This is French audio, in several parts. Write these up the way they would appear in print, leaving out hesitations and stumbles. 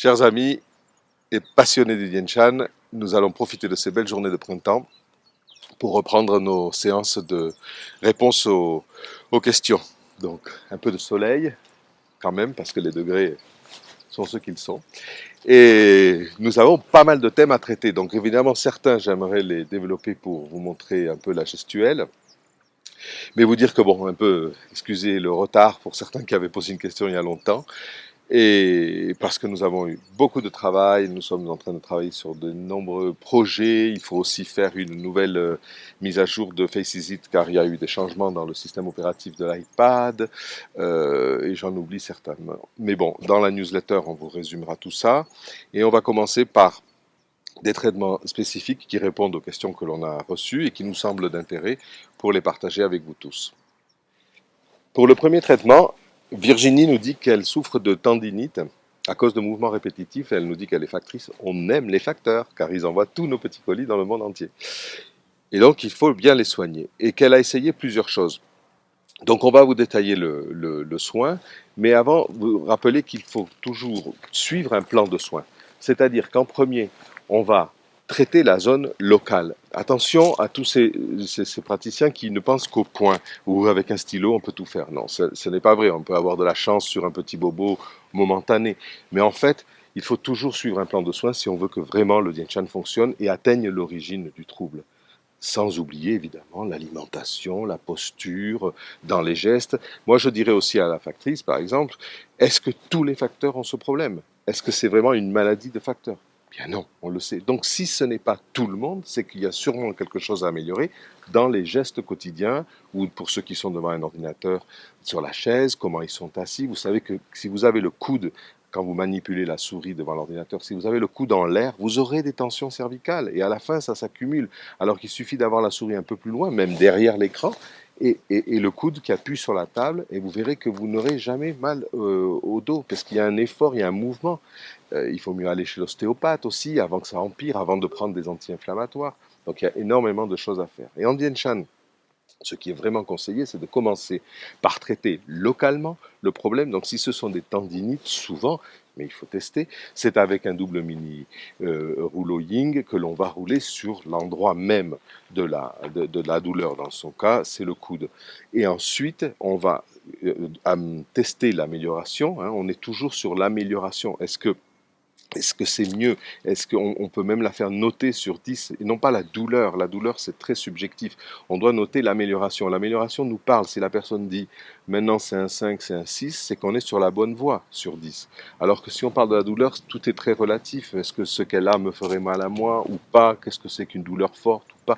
Chers amis et passionnés du Dian Shan, nous allons profiter de ces belles journées de printemps pour reprendre nos séances de réponse aux questions. Donc un peu de soleil quand même parce que les degrés sont ceux qu'ils sont. Et nous avons pas mal de thèmes à traiter. Donc évidemment certains j'aimerais les développer pour vous montrer un peu la gestuelle. Mais vous dire que bon, un peu, excusez le retard pour certains qui avaient posé une question il y a longtemps. Et parce que nous avons eu beaucoup de travail, nous sommes en train de travailler sur de nombreux projets. Il faut aussi faire une nouvelle mise à jour de FaceIt car il y a eu des changements dans le système opératif de l'iPad et j'en oublie certainement. Mais bon, dans la newsletter, on vous résumera tout ça et on va commencer par des traitements spécifiques qui répondent aux questions que l'on a reçues et qui nous semblent d'intérêt pour les partager avec vous tous. Pour le premier traitement, Virginie nous dit qu'elle souffre de tendinite à cause de mouvements répétitifs. Elle nous dit qu'elle est factrice. On aime les facteurs car ils envoient tous nos petits colis dans le monde entier. Et donc, il faut bien les soigner. Et qu'elle a essayé plusieurs choses. Donc, on va vous détailler le soin. Mais avant, vous rappelez qu'il faut toujours suivre un plan de soins. C'est-à-dire qu'en premier, on va traiter la zone locale. Attention à tous ces praticiens qui ne pensent qu'au point, ou avec un stylo, on peut tout faire. Non, ce n'est pas vrai. On peut avoir de la chance sur un petit bobo momentané. Mais en fait, il faut toujours suivre un plan de soins si on veut que vraiment le Dian Shan fonctionne et atteigne l'origine du trouble. Sans oublier évidemment l'alimentation, la posture, dans les gestes. Moi, je dirais aussi à la factrice, par exemple, est-ce que tous les facteurs ont ce problème? Est-ce que c'est vraiment une maladie de facteurs? Bien non, on le sait. Donc si ce n'est pas tout le monde, c'est qu'il y a sûrement quelque chose à améliorer dans les gestes quotidiens ou pour ceux qui sont devant un ordinateur sur la chaise, comment ils sont assis. Vous savez que si vous avez le coude quand vous manipulez la souris devant l'ordinateur, si vous avez le coude en l'air, vous aurez des tensions cervicales et à la fin ça s'accumule. Alors qu'il suffit d'avoir la souris un peu plus loin, même derrière l'écran, et le coude qui appuie sur la table, et vous verrez que vous n'aurez jamais mal au dos, parce qu'il y a un effort, il y a un mouvement. Il faut mieux aller chez l'ostéopathe aussi, avant que ça empire, avant de prendre des anti-inflammatoires. Donc il y a énormément de choses à faire. Et en Vientiane Shan, ce qui est vraiment conseillé, c'est de commencer par traiter localement le problème. Donc si ce sont des tendinites, souvent, mais il faut tester, c'est avec un double mini rouleau Ying que l'on va rouler sur l'endroit même de la douleur. Dans son cas, c'est le coude. Et ensuite, on va tester l'amélioration. Hein. On est toujours sur l'amélioration. Est-ce que c'est mieux? Est-ce qu'on peut même la faire noter sur 10 et non pas la douleur? La douleur, c'est très subjectif. On doit noter l'amélioration. L'amélioration nous parle. Si la personne dit maintenant c'est un 5, c'est un 6, c'est qu'on est sur la bonne voie sur 10. Alors que si on parle de la douleur, tout est très relatif. Est-ce que ce qu'elle a me ferait mal à moi ou pas? Qu'est-ce que c'est qu'une douleur forte ou pas?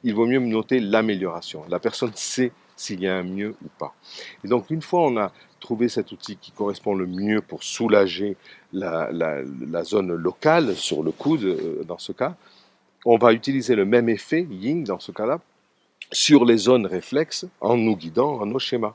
Il vaut mieux noter l'amélioration. La personne sait s'il y a un mieux ou pas. Et donc, une fois on a trouvé cet outil qui correspond le mieux pour soulager la zone locale sur le coude, dans ce cas, on va utiliser le même effet, Ying, dans ce cas-là, sur les zones réflexes en nous guidant en nos schémas.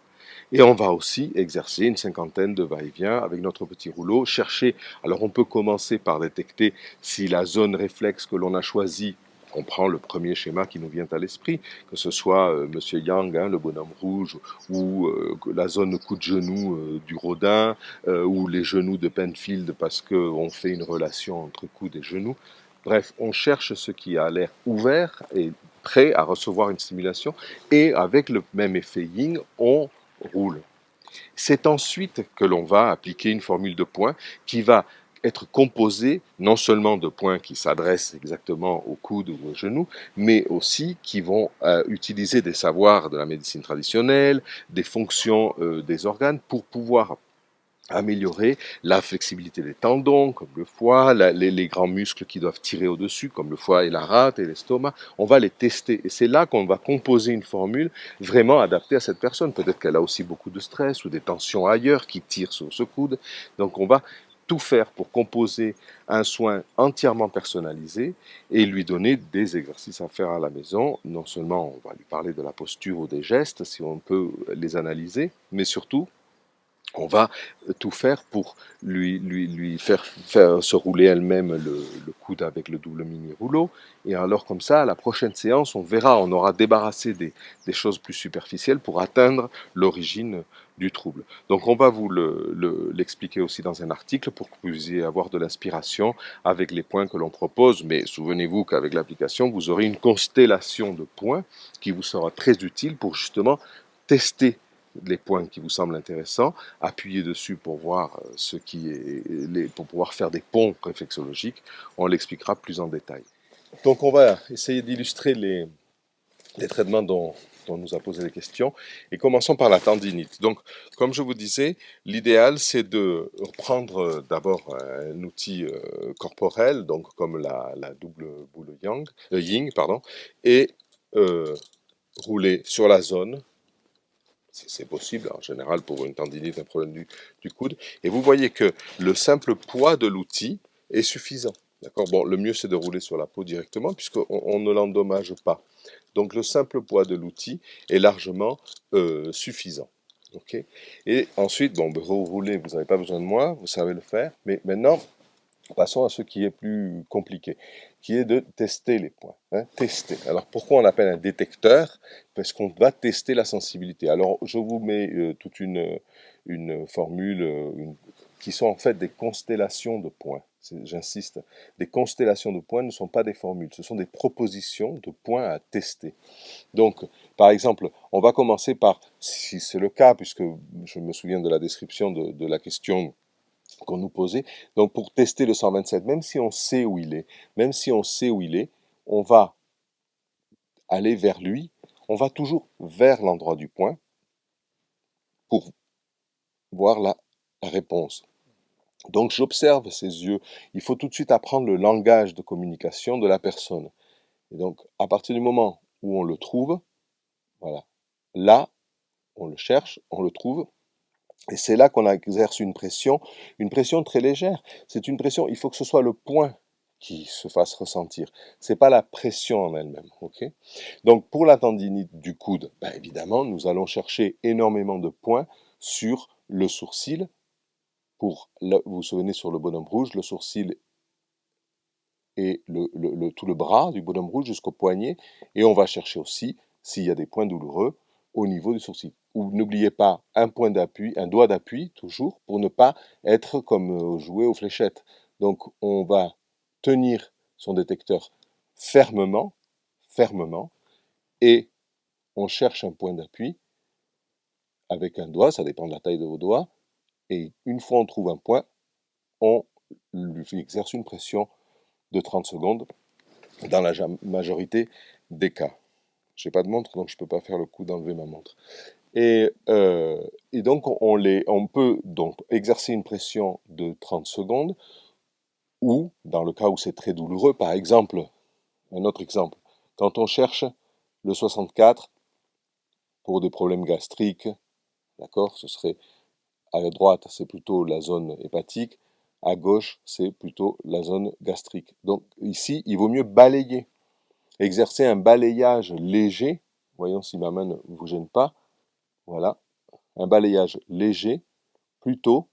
Et on va aussi exercer une cinquantaine de va-et-vient avec notre petit rouleau, chercher. Alors on peut commencer par détecter si la zone réflexe que l'on a choisie, on prend le premier schéma qui nous vient à l'esprit, que ce soit Monsieur Yang, hein, le bonhomme rouge, ou la zone coup de genou du Rodin, ou les genoux de Penfield parce qu'on fait une relation entre coude et genou. Bref, on cherche ce qui a l'air ouvert et prêt à recevoir une stimulation, et avec le même effet Yin, on roule. C'est ensuite que l'on va appliquer une formule de points qui va être composée non seulement de points qui s'adressent exactement au coude ou au genou, mais aussi qui vont utiliser des savoirs de la médecine traditionnelle, des fonctions des organes pour pouvoir améliorer la flexibilité des tendons, comme le foie, les grands muscles qui doivent tirer au-dessus, comme le foie et la rate et l'estomac. On va les tester. Et c'est là qu'on va composer une formule vraiment adaptée à cette personne. Peut-être qu'elle a aussi beaucoup de stress ou des tensions ailleurs qui tirent sur ce coude. Donc on va tout faire pour composer un soin entièrement personnalisé et lui donner des exercices à faire à la maison. Non seulement on va lui parler de la posture ou des gestes, si on peut les analyser, mais surtout On va tout faire pour lui faire se rouler elle-même le coude avec le double mini-rouleau. Et alors comme ça, à la prochaine séance, on verra, on aura débarrassé des choses plus superficielles pour atteindre l'origine du trouble. Donc on va vous l'expliquer aussi dans un article pour que vous puissiez avoir de l'inspiration avec les points que l'on propose. Mais souvenez-vous qu'avec l'application, vous aurez une constellation de points qui vous sera très utile pour justement tester les points qui vous semblent intéressants, appuyer dessus pour voir ce qui est, pour pouvoir faire des ponts réflexologiques. On l'expliquera plus en détail. Donc on va essayer d'illustrer les traitements dont on nous a posé des questions. Et commençons par la tendinite. Donc, comme je vous disais, l'idéal, c'est de prendre d'abord un outil corporel, donc comme la double boule yin, pardon, et rouler sur la zone. C'est possible, en général, pour une tendinite, un problème du coude. Et vous voyez que le simple poids de l'outil est suffisant. D'accord. Bon, le mieux, c'est de rouler sur la peau directement, puisqu'on ne l'endommage pas. Donc, le simple poids de l'outil est largement suffisant. Okay. Et ensuite, bon, vous roulez, vous n'avez pas besoin de moi, vous savez le faire. Mais maintenant, passons à ce qui est plus compliqué, qui est de tester les points. Hein, tester. Alors pourquoi on l'appelle un détecteur? Parce qu'on va tester la sensibilité. Alors je vous mets toute une formule qui sont en fait des constellations de points. J'insiste, des constellations de points ne sont pas des formules, ce sont des propositions de points à tester. Donc, par exemple, on va commencer par, si c'est le cas, puisque je me souviens de la description de la question qu'on nous posait. Donc pour tester le 127, même si on sait où il est, on va aller vers lui, on va toujours vers l'endroit du point pour voir la réponse. Donc j'observe ses yeux. Il faut tout de suite apprendre le langage de communication de la personne. Et donc à partir du moment où on le trouve, voilà, là, on le cherche, on le trouve, et c'est là qu'on exerce une pression très légère. C'est une pression, il faut que ce soit le point qui se fasse ressentir. C'est pas la pression en elle-même, ok? Donc pour la tendinite du coude, ben évidemment, nous allons chercher énormément de points sur le sourcil. Vous vous souvenez sur le bonhomme rouge, le sourcil et tout le bras du bonhomme rouge jusqu'au poignet. Et on va chercher aussi s'il y a des points douloureux au niveau du sourcil. Ou n'oubliez pas un point d'appui, un doigt d'appui toujours, pour ne pas être comme jouer aux fléchettes. Donc on va tenir son détecteur fermement, fermement, et on cherche un point d'appui avec un doigt, ça dépend de la taille de vos doigts, et une fois on trouve un point, on lui exerce une pression de 30 secondes dans la majorité des cas. Je n'ai pas de montre, donc je ne peux pas faire le coup d'enlever ma montre. Et donc, on peut donc exercer une pression de 30 secondes, ou, dans le cas où c'est très douloureux, par exemple, un autre exemple, quand on cherche le 64 pour des problèmes gastriques, d'accord, ce serait à droite, c'est plutôt la zone hépatique, à gauche, c'est plutôt la zone gastrique. Donc ici, il vaut mieux balayer. Exercer un balayage léger, voyons si ma main ne vous gêne pas, voilà, un balayage léger plutôt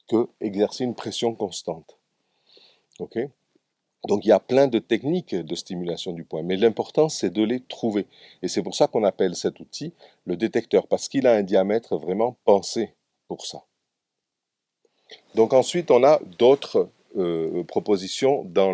que exercer une pression constante. Ok? Donc il y a plein de techniques de stimulation du point, mais l'important c'est de les trouver. Et c'est pour ça qu'on appelle cet outil le détecteur, parce qu'il a un diamètre vraiment pensé pour ça. Donc ensuite on a d'autres propositions dans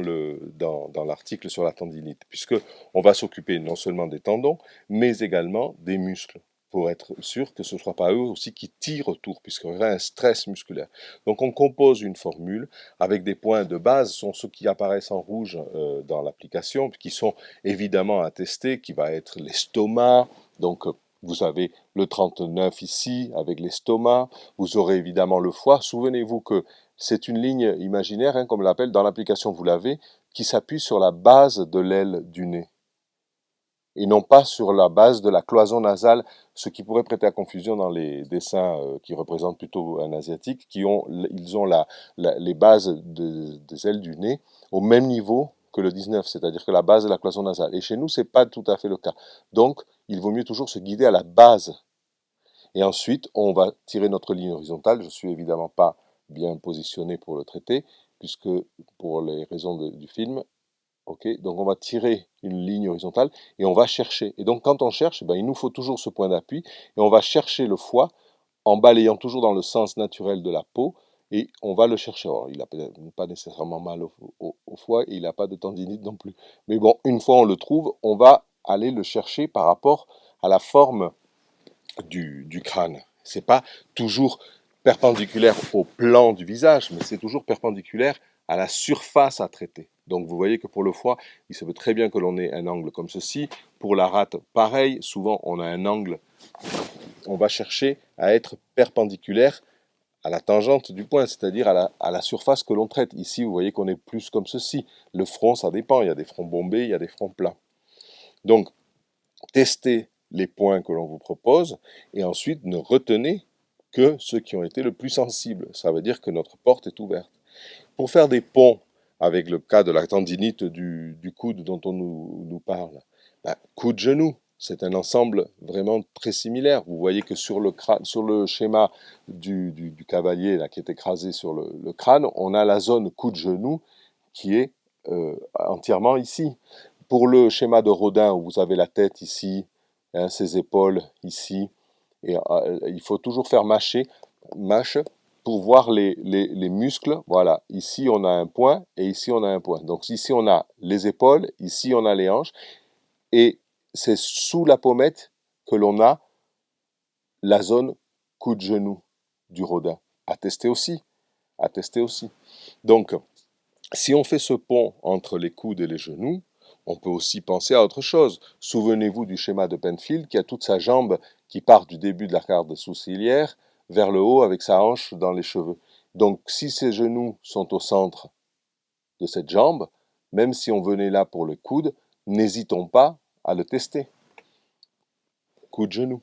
l'article sur la tendinite, puisque on va s'occuper non seulement des tendons, mais également des muscles, pour être sûr que ce ne soit pas eux aussi qui tirent autour, puisqu'il y aurait un stress musculaire. Donc on compose une formule avec des points de base, sont ceux qui apparaissent en rouge dans l'application, qui sont évidemment à tester, qui va être l'estomac, donc vous avez le 39 ici avec l'estomac, vous aurez évidemment le foie. Souvenez-vous que c'est une ligne imaginaire, hein, comme on l'appelle, dans l'application vous l'avez, qui s'appuie sur la base de l'aile du nez et non pas sur la base de la cloison nasale, ce qui pourrait prêter à confusion dans les dessins qui représentent plutôt un asiatique, ils ont les bases des ailes du nez au même niveau que le 19, c'est-à-dire que la base de la cloison nasale. Et chez nous, c'est pas tout à fait le cas. Donc, il vaut mieux toujours se guider à la base. Et ensuite, on va tirer notre ligne horizontale. Je suis évidemment pas bien positionné pour le traiter, puisque pour les raisons du film, ok, donc on va tirer une ligne horizontale et on va chercher. Et donc quand on cherche, ben, il nous faut toujours ce point d'appui et on va chercher le foie en balayant toujours dans le sens naturel de la peau et on va le chercher. Alors, il n'a pas nécessairement mal au foie et il n'a pas de tendinite non plus. Mais bon, une fois on le trouve, on va aller le chercher par rapport à la forme du crâne. C'est pas toujours perpendiculaire au plan du visage, mais c'est toujours perpendiculaire à la surface à traiter. Donc vous voyez que pour le foie, il se peut très bien que l'on ait un angle comme ceci. Pour la rate, pareil, souvent on a un angle, on va chercher à être perpendiculaire à la tangente du point, c'est-à-dire à la surface que l'on traite. Ici, vous voyez qu'on est plus comme ceci. Le front, ça dépend. Il y a des fronts bombés, il y a des fronts plats. Donc, testez les points que l'on vous propose et ensuite ne retenez que ceux qui ont été le plus sensibles. Ça veut dire que notre porte est ouverte. Pour faire des ponts avec le cas de la tendinite du coude dont on nous parle, ben, coude-genou, c'est un ensemble vraiment très similaire. Vous voyez que sur le schéma du cavalier là, qui est écrasé sur le crâne, on a la zone coude-genou qui est entièrement ici. Pour le schéma de Rodin, où vous avez la tête ici, hein, ses épaules ici, et il faut toujours faire mâche pour voir les muscles. Voilà, ici on a un point et ici on a un point. Donc ici on a les épaules, ici on a les hanches, et c'est sous la pommette que l'on a la zone coude-genou du Rodin. À tester aussi, à tester aussi. Donc, si on fait ce pont entre les coudes et les genoux, on peut aussi penser à autre chose. Souvenez-vous du schéma de Penfield qui a toute sa jambe qui part du début de la corde sourcilière vers le haut avec sa hanche dans les cheveux. Donc si ses genoux sont au centre de cette jambe, même si on venait là pour le coude, n'hésitons pas à le tester. Coude-genou.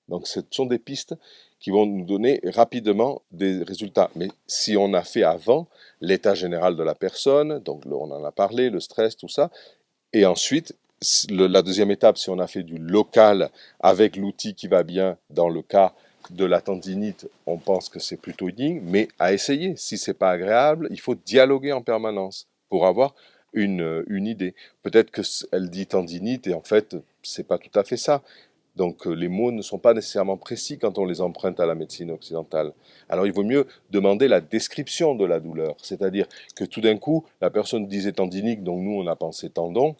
Donc ce sont des pistes qui vont nous donner rapidement des résultats. Mais si on a fait avant l'état général de la personne, donc on en a parlé, le stress, tout ça, et ensuite, la deuxième étape, si on a fait du local avec l'outil qui va bien, dans le cas de la tendinite, on pense que c'est plutôt yin, mais à essayer. Si c'est pas agréable, il faut dialoguer en permanence pour avoir une idée. Peut-être qu'elle dit tendinite et en fait, c'est pas tout à fait ça. Donc les mots ne sont pas nécessairement précis quand on les emprunte à la médecine occidentale. Alors il vaut mieux demander la description de la douleur, c'est-à-dire que tout d'un coup, la personne disait tendinique, donc nous on a pensé tendon,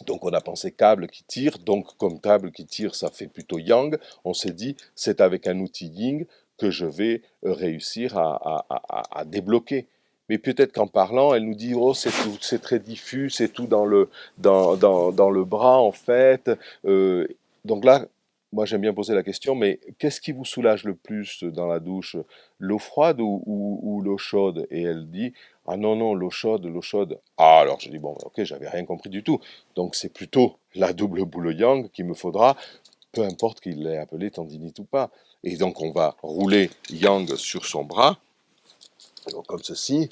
donc on a pensé câble qui tire, donc comme câble qui tire, ça fait plutôt yang, on s'est dit c'est avec un outil yin que je vais réussir à débloquer. Mais peut-être qu'en parlant, elle nous dit oh c'est très diffus, c'est tout dans le bras en fait. Euh, donc là, moi j'aime bien poser la question, mais qu'est-ce qui vous soulage le plus dans la douche, l'eau froide ou l'eau chaude? Et elle dit ah non non l'eau chaude, l'eau chaude. Ah alors je dis bon ok j'avais rien compris du tout. Donc c'est plutôt la double boule yang qu'il me faudra, peu importe qu'il l'ait appelé tendinite ou pas. Et donc on va rouler yang sur son bras, comme ceci,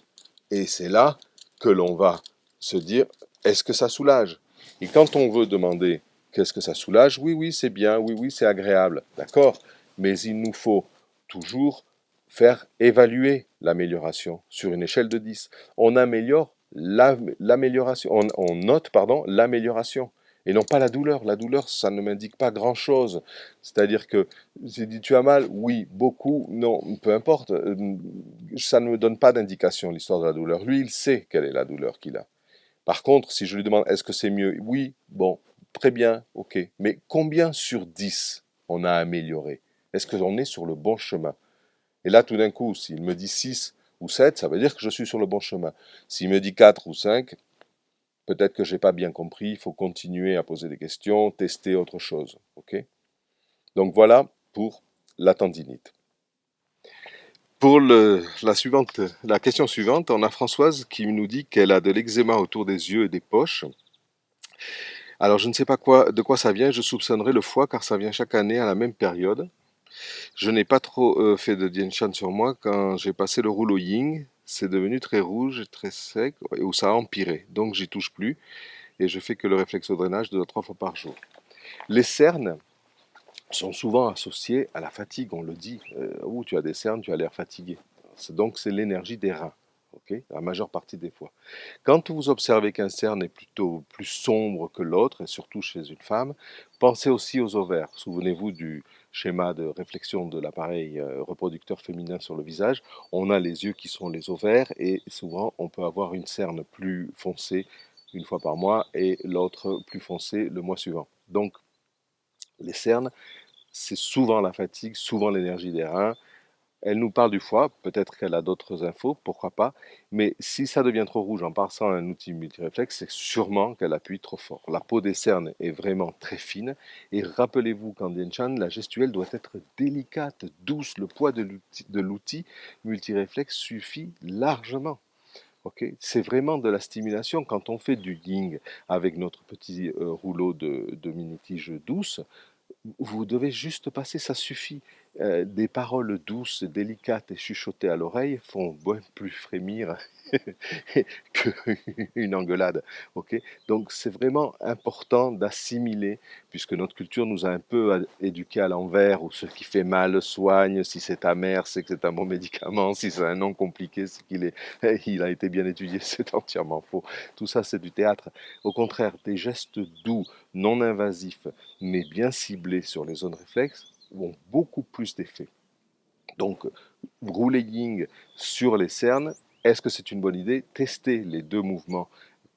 et c'est là que l'on va se dire, est-ce que ça soulage? Et quand on veut demander, qu'est-ce que ça soulage? Oui, oui, c'est bien, oui, oui, c'est agréable, d'accord, mais il nous faut toujours faire évaluer l'amélioration sur une échelle de 10. On améliore l'amélioration, on note, pardon, l'amélioration et non pas la douleur. La douleur, ça ne m'indique pas grand-chose. C'est-à-dire que j'ai dit tu as mal, oui, beaucoup, non, peu importe. Ça ne me donne pas d'indication l'histoire de la douleur. Lui, il sait quelle est la douleur qu'il a. Par contre, si je lui demande est-ce que c'est mieux, oui, bon, très bien, ok. Mais combien sur 10 on a amélioré? Est-ce qu'on est sur le bon chemin? Et là, tout d'un coup, s'il me dit 6 ou 7, ça veut dire que je suis sur le bon chemin. S'il me dit 4 ou 5, peut-être que je n'ai pas bien compris, il faut continuer à poser des questions, tester autre chose. Ok. Donc voilà pour la tendinite. Pour la question suivante, on a Françoise qui nous dit qu'elle a de l'eczéma autour des yeux et des poches. Alors je ne sais pas de quoi ça vient, je soupçonnerais le foie car ça vient chaque année à la même période. Je n'ai pas trop fait de Dian Shan sur moi. Quand j'ai passé le rouleau Ying, c'est devenu très rouge et très sec, où ça a empiré. Donc j'y touche plus et je fais que le réflexodrainage 2 à 3 fois par jour. Les cernes, sont souvent associés à la fatigue. On le dit, oh, tu as des cernes, tu as l'air fatigué. Donc c'est l'énergie des reins, ok, la majeure partie des fois. Quand vous observez qu'un cerne est plutôt plus sombre que l'autre, et surtout chez une femme, pensez aussi aux ovaires. Souvenez-vous du schéma de réflexion de l'appareil reproducteur féminin sur le visage. On a les yeux qui sont les ovaires, et souvent on peut avoir une cerne plus foncée une fois par mois et l'autre plus foncée le mois suivant. Donc les cernes, c'est souvent la fatigue, souvent l'énergie des reins. Elle nous parle du foie, peut-être qu'elle a d'autres infos, pourquoi pas, mais si ça devient trop rouge en passant à un outil multiréflexe, c'est sûrement qu'elle appuie trop fort. La peau des cernes est vraiment très fine, et rappelez-vous qu'en Dien Shan, la gestuelle doit être délicate, douce, le poids de l'outil multiréflexe suffit largement. Okay, c'est vraiment de la stimulation. Quand on fait du ying avec notre petit rouleau de mini-tige douce, vous devez juste passer, ça suffit. Des paroles douces, délicates et chuchotées à l'oreille font bien plus frémir qu'une engueulade. Ok, donc c'est vraiment important d'assimiler, puisque notre culture nous a un peu éduqués à l'envers, où ce qui fait mal soigne, si c'est amer, c'est que c'est un bon médicament, si c'est un nom compliqué, c'est il a été bien étudié, c'est entièrement faux. Tout ça, c'est du théâtre. Au contraire, des gestes doux, non invasifs, mais bien ciblés sur les zones réflexes, ont beaucoup plus d'effet. Donc, rouler ying sur les cernes, est-ce que c'est une bonne idée? Tester les deux mouvements.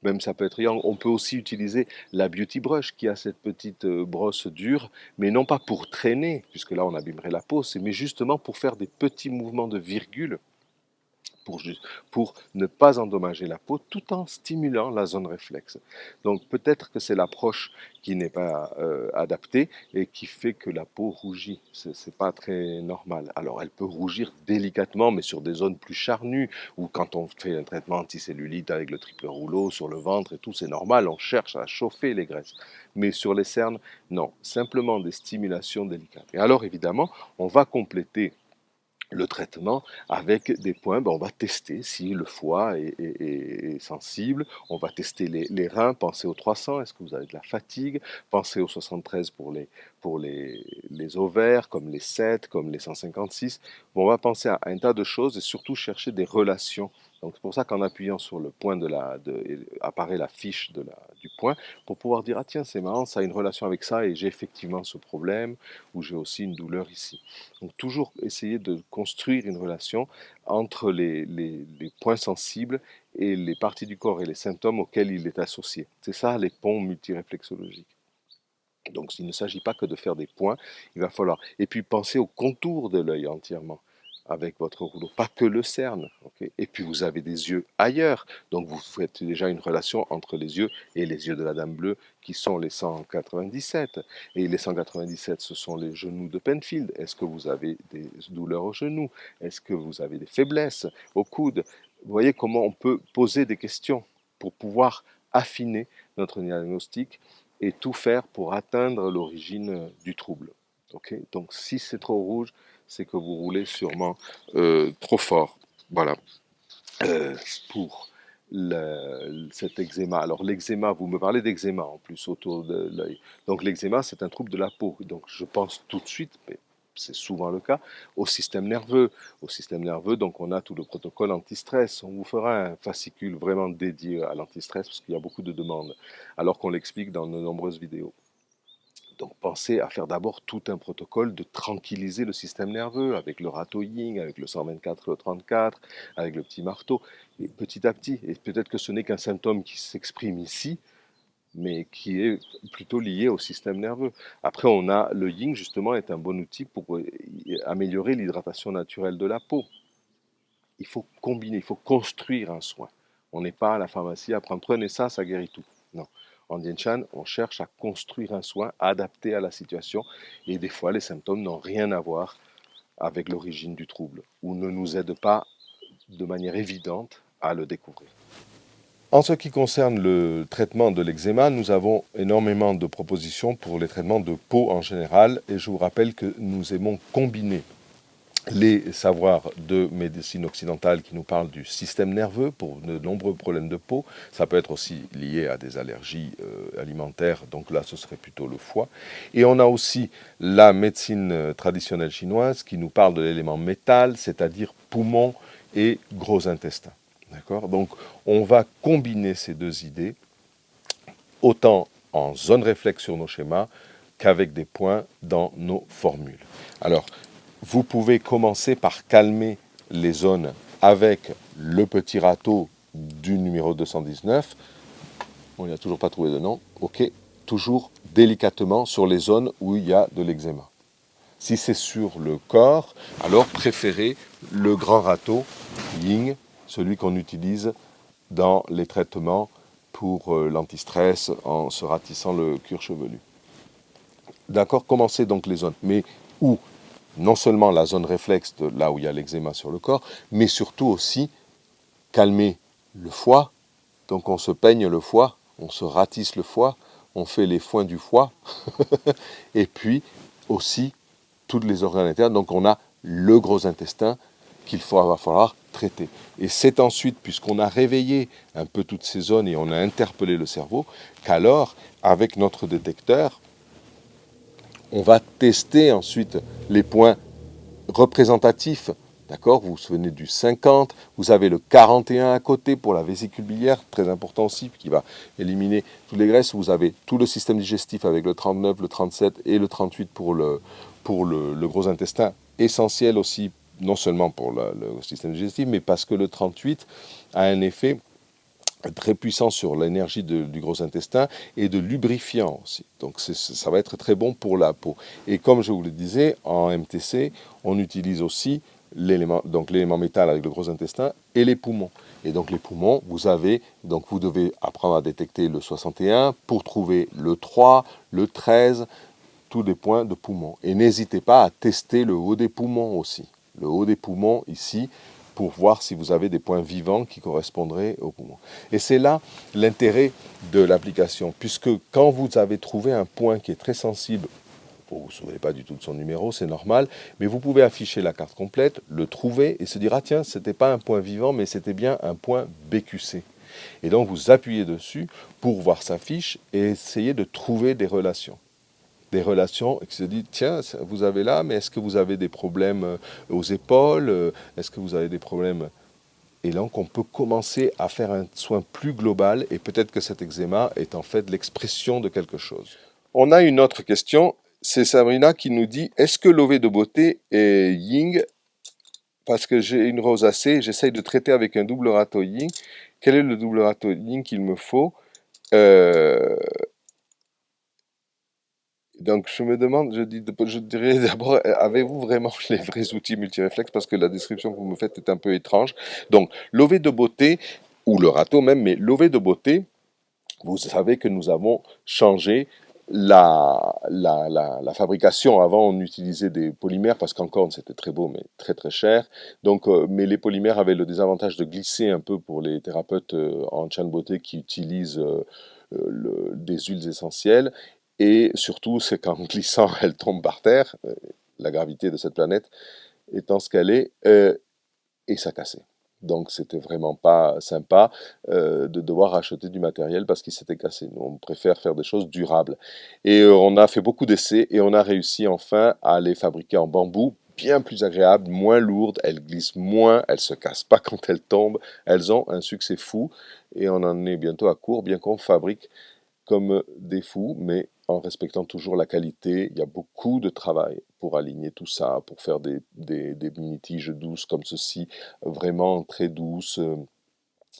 Même ça peut être yang. On peut aussi utiliser la beauty brush qui a cette petite brosse dure, mais non pas pour traîner, puisque là on abîmerait la peau, mais justement pour faire des petits mouvements de virgule pour, pour ne pas endommager la peau tout en stimulant la zone réflexe. Donc peut-être que c'est l'approche qui n'est pas adaptée et qui fait que la peau rougit. C'est pas très normal. Alors elle peut rougir délicatement, mais sur des zones plus charnues, ou quand on fait un traitement anticellulite avec le triple rouleau sur le ventre et tout, c'est normal, on cherche à chauffer les graisses. Mais sur les cernes, non, simplement des stimulations délicates. Et alors évidemment, on va compléter le traitement avec des points, ben on va tester si le foie est sensible, on va tester les reins, pensez aux 300, est-ce que vous avez de la fatigue, pensez aux 73 pour les ovaires, comme les 7, comme les 156. Bon, on va penser à un tas de choses et surtout chercher des relations. Donc c'est pour ça qu'en appuyant sur le point apparaît la fiche du point, pour pouvoir dire, ah tiens, c'est marrant, ça a une relation avec ça et j'ai effectivement ce problème, ou j'ai aussi une douleur ici. Donc toujours essayer de construire une relation entre les points sensibles et les parties du corps et les symptômes auxquels il est associé. C'est ça les ponts multiréflexologiques. Donc il ne s'agit pas que de faire des points, il va falloir. Et puis penser au contour de l'œil entièrement avec votre rouleau, pas que le cerne. Okay, et puis vous avez des yeux ailleurs, donc vous faites déjà une relation entre les yeux et les yeux de la Dame Bleue qui sont les 197. Et les 197, ce sont les genoux de Penfield. Est-ce que vous avez des douleurs aux genoux? Est-ce que vous avez des faiblesses au coude? Vous voyez comment on peut poser des questions pour pouvoir affiner notre diagnostic et tout faire pour atteindre l'origine du trouble. Okay, donc si c'est trop rouge, c'est que vous roulez sûrement trop fort. Voilà. Pour cet eczéma. Alors l'eczéma, vous me parlez d'eczéma en plus autour de l'œil. Donc l'eczéma, c'est un trouble de la peau. Donc je pense tout de suite, mais c'est souvent le cas, au système nerveux. Au système nerveux, donc on a tout le protocole anti-stress. On vous fera un fascicule vraiment dédié à l'anti-stress parce qu'il y a beaucoup de demandes, alors qu'on l'explique dans de nombreuses vidéos. Donc pensez à faire d'abord tout un protocole de tranquilliser le système nerveux avec le râteau-ying, avec le 124, le 34, avec le petit marteau, et petit à petit. Et peut-être que ce n'est qu'un symptôme qui s'exprime ici, mais qui est plutôt lié au système nerveux. Après, on a le yin, justement, est un bon outil pour améliorer l'hydratation naturelle de la peau. Il faut combiner, il faut construire un soin. On n'est pas à la pharmacie à prendre prenez ça, ça guérit tout. Non. En Dien Shan, on cherche à construire un soin adapté à la situation et des fois les symptômes n'ont rien à voir avec l'origine du trouble ou ne nous aident pas de manière évidente à le découvrir. En ce qui concerne le traitement de l'eczéma, nous avons énormément de propositions pour les traitements de peau en général et je vous rappelle que nous aimons combiner les savoirs de médecine occidentale qui nous parlent du système nerveux pour de nombreux problèmes de peau. Ça peut être aussi lié à des allergies alimentaires, donc là ce serait plutôt le foie. Et on a aussi la médecine traditionnelle chinoise qui nous parle de l'élément métal, c'est-à-dire poumon et gros intestin. D'accord ? Donc on va combiner ces deux idées, autant en zone réflexe sur nos schémas qu'avec des points dans nos formules. Alors, vous pouvez commencer par calmer les zones avec le petit râteau du numéro 219. On n'y a toujours pas trouvé de nom. Ok, toujours délicatement sur les zones où il y a de l'eczéma. Si c'est sur le corps, alors préférez le grand râteau Ying, celui qu'on utilise dans les traitements pour l'antistress en se ratissant le cuir chevelu. D'accord, commencez donc les zones, mais où non seulement la zone réflexe, de là où il y a l'eczéma sur le corps, mais surtout aussi calmer le foie. Donc on se peigne le foie, on se ratisse le foie, on fait les foins du foie, et puis aussi tous les organes internes. Donc on a le gros intestin qu'il va falloir traiter. Et c'est ensuite, puisqu'on a réveillé un peu toutes ces zones et on a interpellé le cerveau, qu'alors, avec notre détecteur, on va tester ensuite les points représentatifs. D'accord ? Vous vous souvenez du 50, vous avez le 41 à côté pour la vésicule biliaire, très important aussi, qui va éliminer toutes les graisses. Vous avez tout le système digestif avec le 39, le 37 et le 38 pour le gros intestin, essentiel aussi, non seulement pour le système digestif, mais parce que le 38 a un effet très puissant sur l'énergie du gros intestin et de lubrifiant aussi. Donc ça va être très bon pour la peau. Et comme je vous le disais, en MTC, on utilise aussi l'élément métal avec le gros intestin et les poumons. Et donc les poumons, vous devez apprendre à détecter le 61 pour trouver le 3, le 13, tous des points de poumons. Et n'hésitez pas à tester le haut des poumons aussi. Le haut des poumons ici, pour voir si vous avez des points vivants qui correspondraient aux poumons. Et c'est là l'intérêt de l'application, puisque quand vous avez trouvé un point qui est très sensible, vous ne vous souvenez pas du tout de son numéro, c'est normal, mais vous pouvez afficher la carte complète, le trouver et se dire, ah tiens, ce n'était pas un point vivant, mais c'était bien un point BQC. Et donc vous appuyez dessus pour voir sa fiche et essayer de trouver des relations. Des relations qui se disent, tiens, vous avez là, mais est-ce que vous avez des problèmes aux épaules? Est-ce que vous avez des problèmes? Et donc, on peut commencer à faire un soin plus global et peut-être que cet eczéma est en fait l'expression de quelque chose. On a une autre question, c'est Sabrina qui nous dit, est-ce que l'OV de beauté est Ying? Parce que j'ai une rosacée, j'essaye de traiter avec un double râteau Ying. Quel est le double râteau Ying qu'il me faut? Euh, Donc je me demande, je dirais d'abord, avez-vous vraiment les vrais outils multiréflexes? Parce que la description que vous me faites est un peu étrange. Donc l'OV de beauté, ou le râteau même, mais l'OV de beauté, vous savez que nous avons changé la fabrication. Avant, on utilisait des polymères parce qu'encore c'était très beau, mais très très cher. Donc, mais les polymères avaient le désavantage de glisser un peu pour les thérapeutes en soins de beauté qui utilisent des huiles essentielles. Et surtout, c'est qu'en glissant, elles tombent par terre. La gravité de cette planète étant ce qu'elle est, et ça cassait. Donc c'était vraiment pas sympa de devoir acheter du matériel parce qu'il s'était cassé. Nous, on préfère faire des choses durables. Et on a fait beaucoup d'essais et on a réussi enfin à les fabriquer en bambou, bien plus agréables, moins lourdes, elles glissent moins, elles se cassent pas quand elles tombent, elles ont un succès fou et on en est bientôt à court, bien qu'on fabrique comme des fous, mais en respectant toujours la qualité. Il y a beaucoup de travail pour aligner tout ça, pour faire des mini-tiges douces comme ceci, vraiment très douces,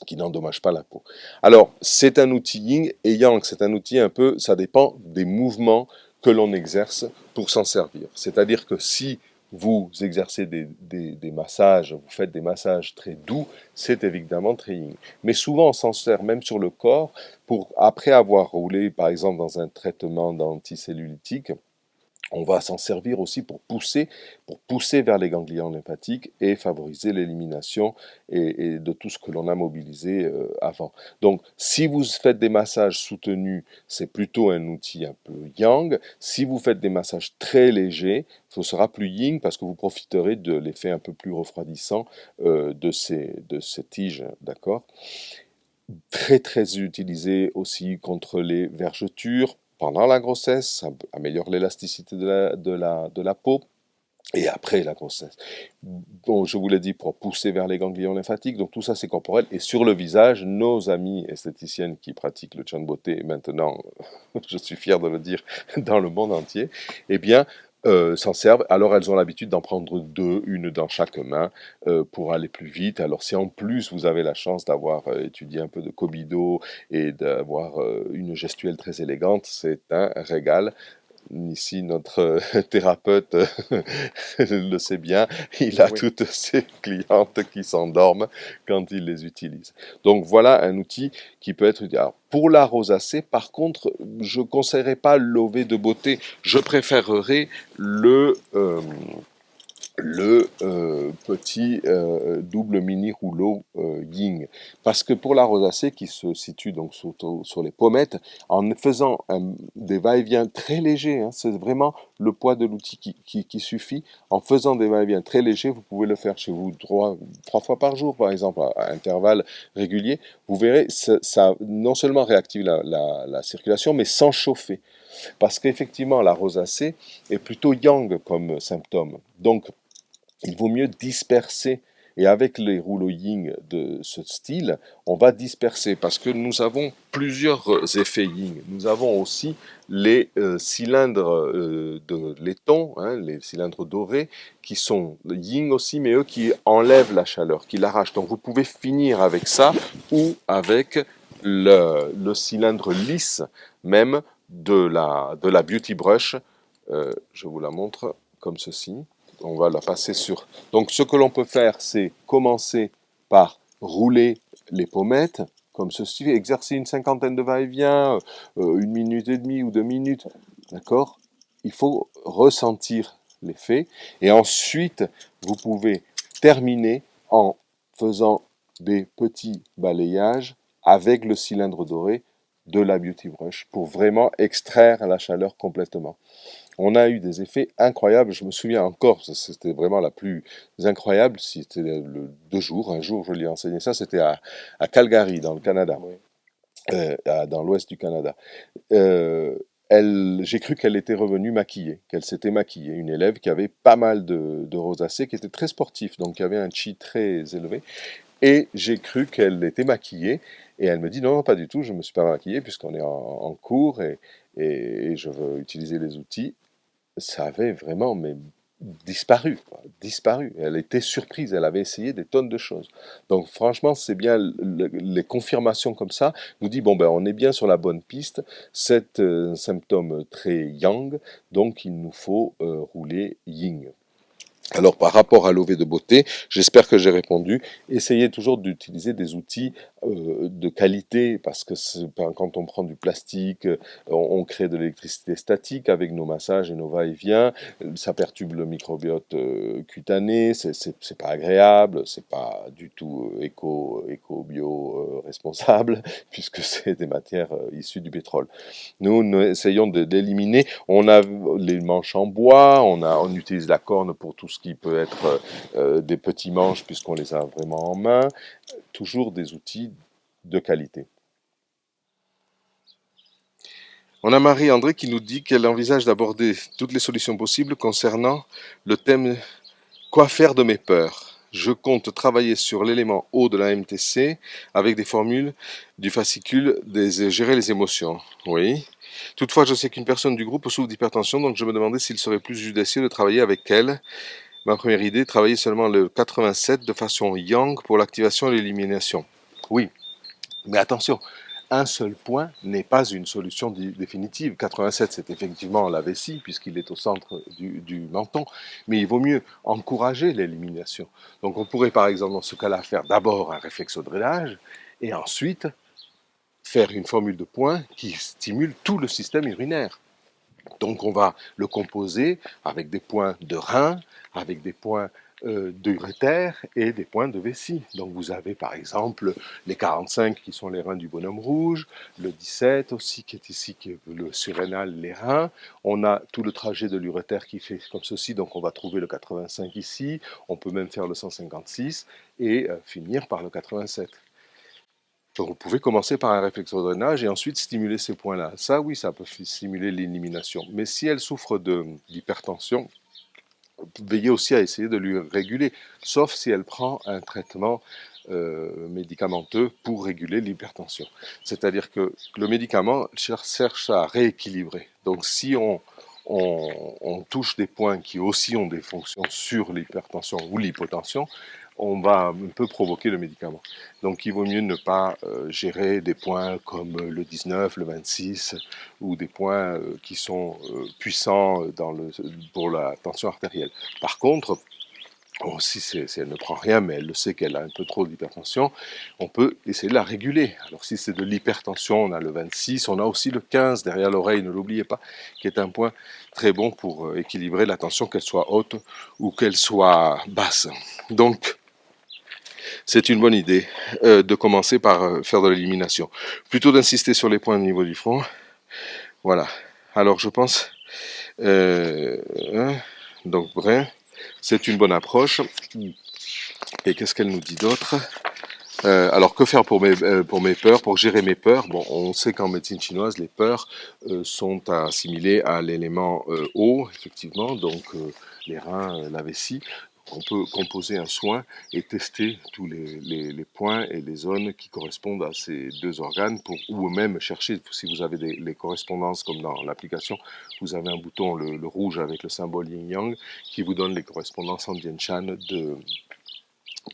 qui n'endommagent pas la peau. Alors, c'est un outil yin et yang, c'est un outil un peu, ça dépend des mouvements que l'on exerce pour s'en servir. C'est-à-dire que si vous exercez des massages, vous faites des massages très doux, c'est évidemment très yin. Mais souvent, on s'en sert même sur le corps pour, après avoir roulé, par exemple, dans un traitement d'anticellulitique, On va s'en servir aussi pour pousser vers les ganglions lymphatiques et favoriser l'élimination et de tout ce que l'on a mobilisé avant. Donc, si vous faites des massages soutenus, c'est plutôt un outil un peu yang. Si vous faites des massages très légers, ce sera plus yin parce que vous profiterez de l'effet un peu plus refroidissant de ces tiges, d'accord? Très très utilisé aussi contre les vergetures pendant la grossesse, ça améliore l'élasticité de la peau et après la grossesse. Bon, je vous l'ai dit, pour pousser vers les ganglions lymphatiques, donc tout ça c'est corporel. Et sur le visage, nos amies esthéticiennes qui pratiquent le Chan Beauté maintenant, je suis fier de le dire, dans le monde entier, eh bien, s'en servent. Alors elles ont l'habitude d'en prendre deux, une dans chaque main, pour aller plus vite. Alors si en plus vous avez la chance d'avoir étudié un peu de Kobido et d'avoir une gestuelle très élégante, c'est un régal. Ici, notre thérapeute le sait bien, il a Oui. toutes ses clientes qui s'endorment quand il les utilise. Donc voilà un outil qui peut être utile. Alors, pour la rosacée, par contre, je ne conseillerais pas l'OV de beauté. Je préférerais le petit double mini rouleau Ying. Parce que pour la rosacée qui se situe donc sur les pommettes, en faisant des va-et-vient très légers, hein, c'est vraiment le poids de l'outil qui suffit, en faisant des va-et-vient très légers, vous pouvez le faire chez vous trois fois par jour par exemple, à intervalles réguliers, vous verrez, ça non seulement réactive la circulation, mais sans chauffer. Parce qu'effectivement, la rosacée est plutôt yang comme symptôme. Donc, il vaut mieux disperser. Et avec les rouleaux Ying de ce style, on va disperser parce que nous avons plusieurs effets Ying. Nous avons aussi les cylindres de laiton, hein, les cylindres dorés, qui sont Ying aussi, mais eux qui enlèvent la chaleur, qui l'arrachent. Donc vous pouvez finir avec ça ou avec le cylindre lisse même de la Beauty Brush. Je vous la montre comme ceci. On va la passer sur. Donc, ce que l'on peut faire, c'est commencer par rouler les pommettes, comme ceci, exercer une cinquantaine de va-et-vient, une minute et demie ou 2 minutes, d'accord? Il faut ressentir l'effet, et ensuite, vous pouvez terminer en faisant des petits balayages avec le cylindre doré de la Beauty Brush pour vraiment extraire la chaleur complètement. On a eu des effets incroyables. Je me souviens encore, c'était vraiment la plus incroyable. C'était le 2 jours. Un jour, je lui ai enseigné ça. C'était à Calgary, dans le Canada, Oui. dans l'ouest du Canada. J'ai cru qu'elle était revenue maquillée, qu'elle s'était maquillée. Une élève qui avait pas mal de rosacée, qui était très sportif, donc qui avait un chi très élevé. Et j'ai cru qu'elle était maquillée. Et elle me dit non, non, pas du tout, je ne me suis pas maquillée puisqu'on est en cours et je veux utiliser les outils. Ça avait vraiment mais disparu, quoi, disparu. Elle était surprise, elle avait essayé des tonnes de choses. Donc franchement, c'est bien les confirmations comme ça nous dit bon ben on est bien sur la bonne piste. C'est un symptôme très yang, donc il nous faut rouler yin. Alors, par rapport à l'OV de beauté, j'espère que j'ai répondu. Essayez toujours d'utiliser des outils de qualité parce que quand on prend du plastique, on crée de l'électricité statique avec nos massages et nos va-et-vient. Ça perturbe le microbiote cutané, c'est pas agréable, c'est pas du tout éco-bio responsable puisque c'est des matières issues du pétrole. Nous essayons d'éliminer. On a les manches en bois, on utilise la corne pour tout ce qui peut être des petits manches puisqu'on les a vraiment en main. Toujours des outils de qualité. On a Marie-André qui nous dit qu'elle envisage d'aborder toutes les solutions possibles concernant le thème quoi faire de mes peurs. Je compte travailler sur l'élément O de la MTC avec des formules du fascicule des gérer les émotions. Oui. Toutefois, je sais qu'une personne du groupe souffre d'hypertension, donc je me demandais s'il serait plus judicieux de travailler avec elle. Ma première idée, travailler seulement le 87 de façon yang pour l'activation et l'élimination. Oui, mais attention, un seul point n'est pas une solution définitive. 87, c'est effectivement la vessie, puisqu'il est au centre du menton, mais il vaut mieux encourager l'élimination. Donc on pourrait par exemple dans ce cas-là faire d'abord un réflexodrainage, et ensuite faire une formule de points qui stimule tout le système urinaire. Donc on va le composer avec des points de rein, avec des points d'urétère et des points de vessie. Donc vous avez par exemple les 45 qui sont les reins du bonhomme rouge, le 17 aussi qui est ici, qui est le surrénal, les reins. On a tout le trajet de l'urétère qui fait comme ceci, donc on va trouver le 85 ici, on peut même faire le 156 et finir par le 87. Donc vous pouvez commencer par un réflexodrainage et ensuite stimuler ces points-là. Ça, oui, ça peut stimuler l'élimination. Mais si elle souffre d'hypertension, veillez aussi à essayer de lui réguler, sauf si elle prend un traitement médicamenteux pour réguler l'hypertension. C'est-à-dire que le médicament cherche à rééquilibrer. Donc si on touche des points qui aussi ont des fonctions sur l'hypertension ou l'hypotension, on va un peu provoquer le médicament. Donc il vaut mieux ne pas gérer des points comme le 19, le 26 ou des points qui sont puissants pour la tension artérielle. Par contre, si elle ne prend rien, mais elle le sait qu'elle a un peu trop d'hypertension, on peut essayer de la réguler. Alors si c'est de l'hypertension, on a le 26, on a aussi le 15 derrière l'oreille, ne l'oubliez pas, qui est un point très bon pour équilibrer la tension, qu'elle soit haute ou qu'elle soit basse. Donc, c'est une bonne idée de commencer par faire de l'élimination. Plutôt d'insister sur les points au niveau du front. Voilà. Alors je pense, hein, donc Brin, c'est une bonne approche. Et qu'est-ce qu'elle nous dit d'autre? Alors que faire pour mes peurs, pour gérer mes peurs? Bon, on sait qu'en médecine chinoise, les peurs sont assimilées à l'élément eau, effectivement, donc les reins, la vessie. On peut composer un soin et tester tous les points et les zones qui correspondent à ces deux organes, ou même chercher, si vous avez les correspondances comme dans l'application, vous avez un bouton, le rouge avec le symbole yin-yang, qui vous donne les correspondances en Dianshan de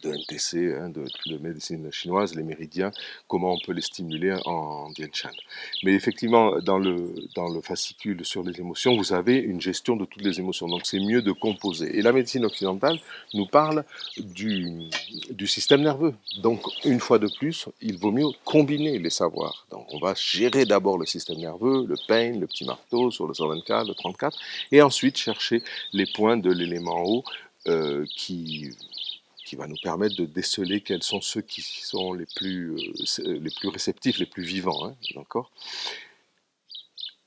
NTC, hein, de médecine chinoise, les méridiens, comment on peut les stimuler en Dianshan. Mais effectivement, dans le fascicule sur les émotions, vous avez une gestion de toutes les émotions. Donc c'est mieux de composer. Et la médecine occidentale nous parle du système nerveux. Donc une fois de plus, il vaut mieux combiner les savoirs. Donc on va gérer d'abord le système nerveux, le pain, le petit marteau sur le 124, le 34, et ensuite chercher les points de l'élément haut qui va nous permettre de déceler quels sont ceux qui sont les plus réceptifs, les plus vivants. Hein, d'accord.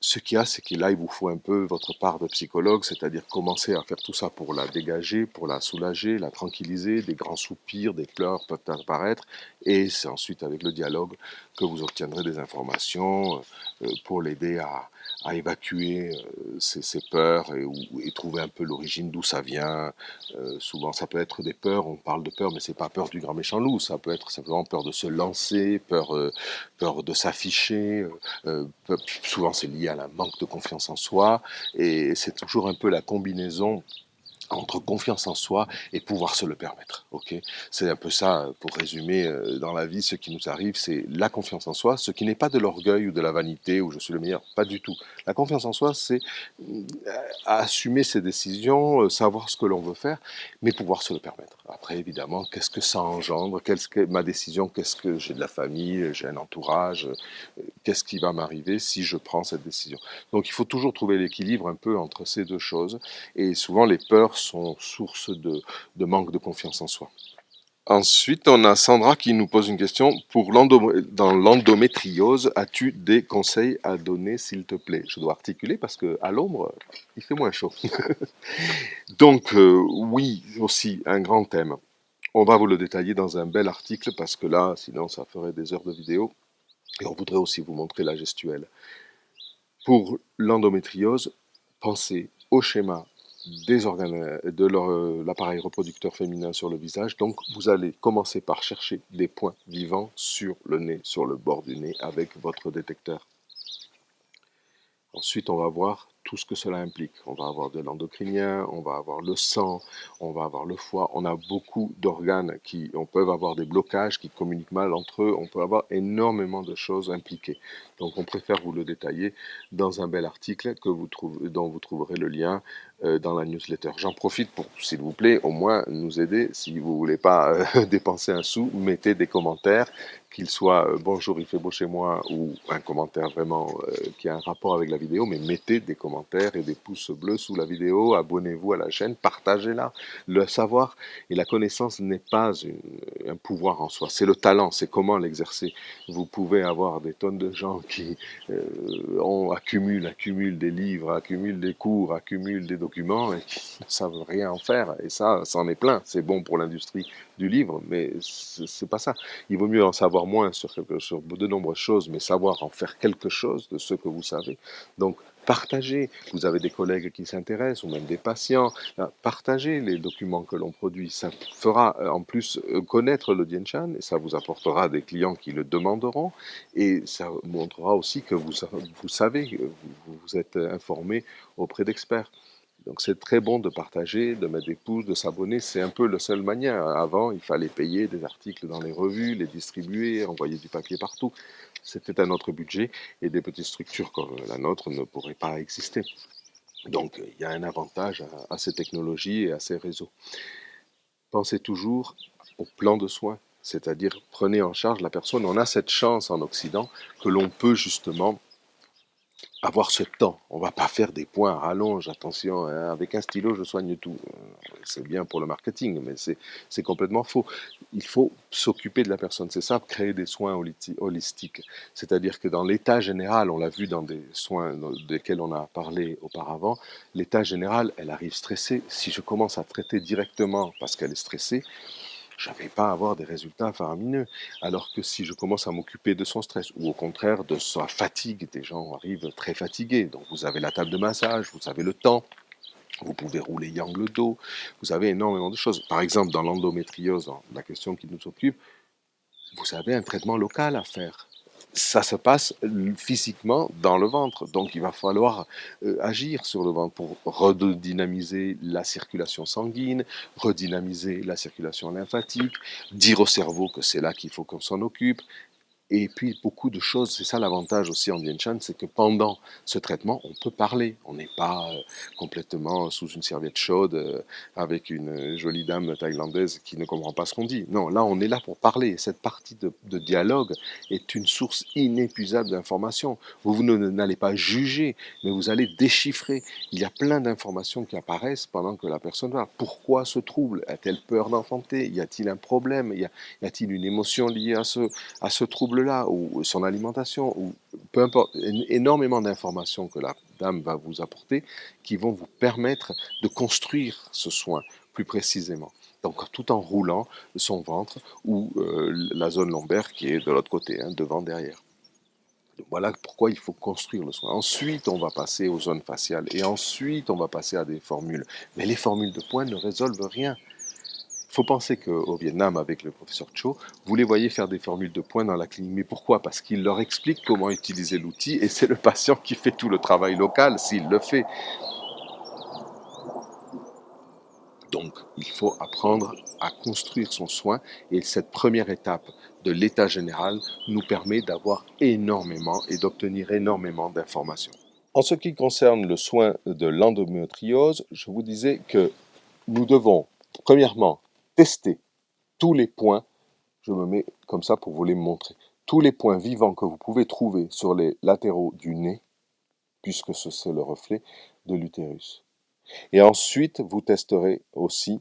Ce qu'il y a, c'est que là, il vous faut un peu votre part de psychologue, c'est-à-dire commencer à faire tout ça pour la dégager, pour la soulager, la tranquilliser, des grands soupirs, des pleurs peuvent apparaître, et c'est ensuite avec le dialogue que vous obtiendrez des informations pour l'aider à évacuer ses peurs et trouver un peu l'origine d'où ça vient. Souvent, ça peut être des peurs, on parle de peur, mais c'est pas peur du grand méchant loup, ça peut être simplement peur de se lancer, peur de s'afficher, souvent c'est lié à la manque de confiance en soi, et c'est toujours un peu la combinaison entre confiance en soi et pouvoir se le permettre. Ok, c'est un peu ça, pour résumer, dans la vie, ce qui nous arrive, c'est la confiance en soi, ce qui n'est pas de l'orgueil ou de la vanité ou je suis le meilleur, pas du tout. La confiance en soi, c'est assumer ses décisions, savoir ce que l'on veut faire, mais pouvoir se le permettre. Après, évidemment, qu'est-ce que ça engendre? Qu'est-ce que ma décision? Qu'est-ce que j'ai de la famille? J'ai un entourage? Qu'est-ce qui va m'arriver si je prends cette décision? Donc, il faut toujours trouver l'équilibre un peu entre ces deux choses. Et souvent, les peurs sont source de manque de confiance en soi. Ensuite, on a Sandra qui nous pose une question. Dans l'endométriose, as-tu des conseils à donner, s'il te plaît? Je dois articuler parce que à l'ombre, il fait moins chaud. Donc, oui, aussi, un grand thème. On va vous le détailler dans un bel article parce que là, sinon, ça ferait des heures de vidéo. Et on voudrait aussi vous montrer la gestuelle. Pour l'endométriose, pensez au schéma des organes de l'appareil reproducteur féminin sur le visage. Donc vous allez commencer par chercher des points vivants sur le nez, sur le bord du nez avec votre détecteur. Ensuite, on va voir tout ce que cela implique. On va avoir de l'endocrinien, on va avoir le sang, on va avoir le foie. On a beaucoup d'organes on peut avoir des blocages qui communiquent mal entre eux. On peut avoir énormément de choses impliquées. Donc, on préfère vous le détailler dans un bel article dont vous trouverez le lien dans la newsletter. J'en profite pour, s'il vous plaît, au moins nous aider. Si vous voulez pas dépenser un sou, mettez des commentaires, qu'ils soient bonjour, il fait beau chez moi ou un commentaire vraiment qui a un rapport avec la vidéo, mais mettez des commentaires et des pouces bleus sous la vidéo, abonnez-vous à la chaîne, partagez-la. Le savoir et la connaissance n'est pas un pouvoir en soi, c'est le talent, c'est comment l'exercer. Vous pouvez avoir des tonnes de gens qui accumulent des livres, accumulent des cours, accumulent des documents et qui ne savent rien en faire. Et ça, c'en est plein. C'est bon pour l'industrie du livre, mais c'est pas ça. Il vaut mieux en savoir moins sur de nombreuses choses, mais savoir en faire quelque chose de ce que vous savez. Donc, partagez. Vous avez des collègues qui s'intéressent ou même des patients. Partagez les documents que l'on produit. Ça fera en plus connaître le Dienshan et ça vous apportera des clients qui le demanderont et ça montrera aussi que vous savez, vous êtes informé auprès d'experts. Donc c'est très bon de partager, de mettre des pouces, de s'abonner. C'est un peu la seule manière. Avant, il fallait payer des articles dans les revues, les distribuer, envoyer du papier partout. C'était un autre budget et des petites structures comme la nôtre ne pourraient pas exister. Donc il y a un avantage à ces technologies et à ces réseaux. Pensez toujours au plan de soins, c'est-à-dire prenez en charge la personne. On a cette chance en Occident que l'on peut justement avoir ce temps. On va pas faire des points à rallonge, attention, hein, avec un stylo je soigne tout. C'est bien pour le marketing, mais c'est complètement faux. Il faut s'occuper de la personne, c'est ça, créer des soins holistiques. C'est-à-dire que dans l'état général, on l'a vu dans des soins desquels on a parlé auparavant, l'état général, elle arrive stressée. Si je commence à traiter directement parce qu'elle est stressée, je ne vais pas avoir des résultats faramineux. Alors que si je commence à m'occuper de son stress, ou au contraire de sa fatigue, des gens arrivent très fatigués, donc vous avez la table de massage, vous avez le temps, vous pouvez rouler yang le dos, vous avez énormément de choses. Par exemple, dans l'endométriose, la question qui nous occupe, vous avez un traitement local à faire. Ça se passe physiquement dans le ventre. Donc il va falloir agir sur le ventre pour redynamiser la circulation sanguine, redynamiser la circulation lymphatique, dire au cerveau que c'est là qu'il faut qu'on s'en occupe, et puis beaucoup de choses, c'est ça l'avantage aussi en Vientiane, c'est que pendant ce traitement, on peut parler. On n'est pas complètement sous une serviette chaude avec une jolie dame thaïlandaise qui ne comprend pas ce qu'on dit. Non, là on est là pour parler. Cette partie de dialogue est une source inépuisable d'informations. Vous n'allez pas juger, mais vous allez déchiffrer. Il y a plein d'informations qui apparaissent pendant que la personne va. Pourquoi ce trouble? A-t-elle peur d'enfanter? Y a-t-il un problème? Y a-t-il une émotion liée à ce trouble-là, ou son alimentation, ou peu importe, énormément d'informations que la dame va vous apporter qui vont vous permettre de construire ce soin plus précisément. Donc tout en roulant son ventre ou la zone lombaire qui est de l'autre côté, hein, devant, derrière. Voilà pourquoi il faut construire le soin. Ensuite, on va passer aux zones faciales et ensuite, on va passer à des formules. Mais les formules de points ne résolvent rien. Il faut penser qu'au Vietnam, avec le professeur Cho, vous les voyez faire des formules de points dans la clinique. Mais pourquoi? Parce qu'il leur explique comment utiliser l'outil et c'est le patient qui fait tout le travail local s'il le fait. Donc, il faut apprendre à construire son soin et cette première étape de l'état général nous permet d'avoir énormément et d'obtenir énormément d'informations. En ce qui concerne le soin de l'endométriose, je vous disais que nous devons, premièrement, tester tous les points. Je me mets comme ça pour vous les montrer. Tous les points vivants que vous pouvez trouver sur les latéraux du nez, puisque c'est le reflet de l'utérus. Et ensuite, vous testerez aussi,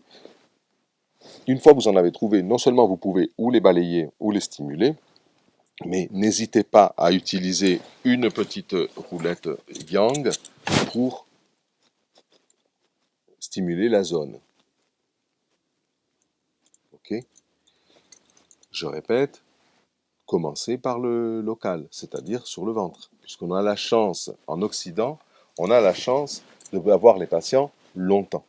une fois que vous en avez trouvé, non seulement vous pouvez ou les balayer ou les stimuler, mais n'hésitez pas à utiliser une petite roulette Yang pour stimuler la zone. Ok? Je répète, commencez par le local, c'est-à-dire sur le ventre. Puisqu'on a la chance, en Occident, on a la chance de avoir les patients longtemps.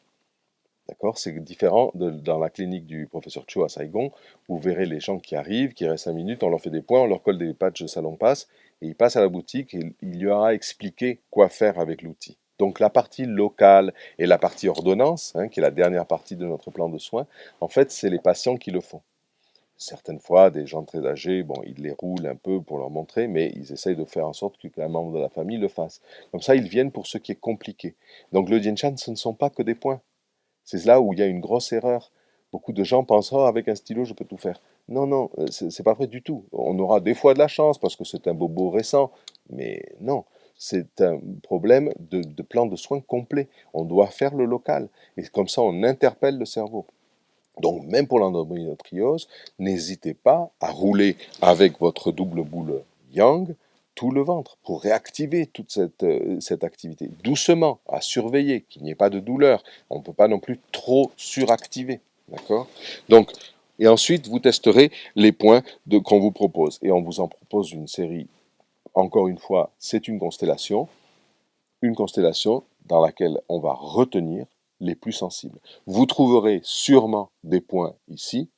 D'accord? C'est différent dans la clinique du professeur Cho à Saigon. Vous verrez les gens qui arrivent, qui restent 5 minutes, on leur fait des points, on leur colle des patchs de salon passe, et ils passent à la boutique et il lui aura expliqué quoi faire avec l'outil. Donc la partie locale et la partie ordonnance, hein, qui est la dernière partie de notre plan de soins, en fait, c'est les patients qui le font. Certaines fois, des gens très âgés, bon, ils les roulent un peu pour leur montrer, mais ils essayent de faire en sorte qu'un membre de la famille le fasse. Comme ça, ils viennent pour ce qui est compliqué. Donc le Jianshan, ce ne sont pas que des points. C'est là où il y a une grosse erreur. Beaucoup de gens pensent, oh, avec un stylo, je peux tout faire. Non, non, c'est pas vrai du tout. On aura des fois de la chance parce que c'est un bobo récent, mais non, c'est un problème de plan de soins complet. On doit faire le local. Et comme ça, on interpelle le cerveau. Donc, même pour l'endométriose, n'hésitez pas à rouler avec votre double boule yang tout le ventre pour réactiver toute cette activité. Doucement, à surveiller, qu'il n'y ait pas de douleur. On ne peut pas non plus trop suractiver. D'accord? Donc, et ensuite, vous testerez les points qu'on vous propose. Et on vous en propose une série, encore une fois, c'est une constellation dans laquelle on va retenir les plus sensibles. Vous trouverez sûrement des points ici,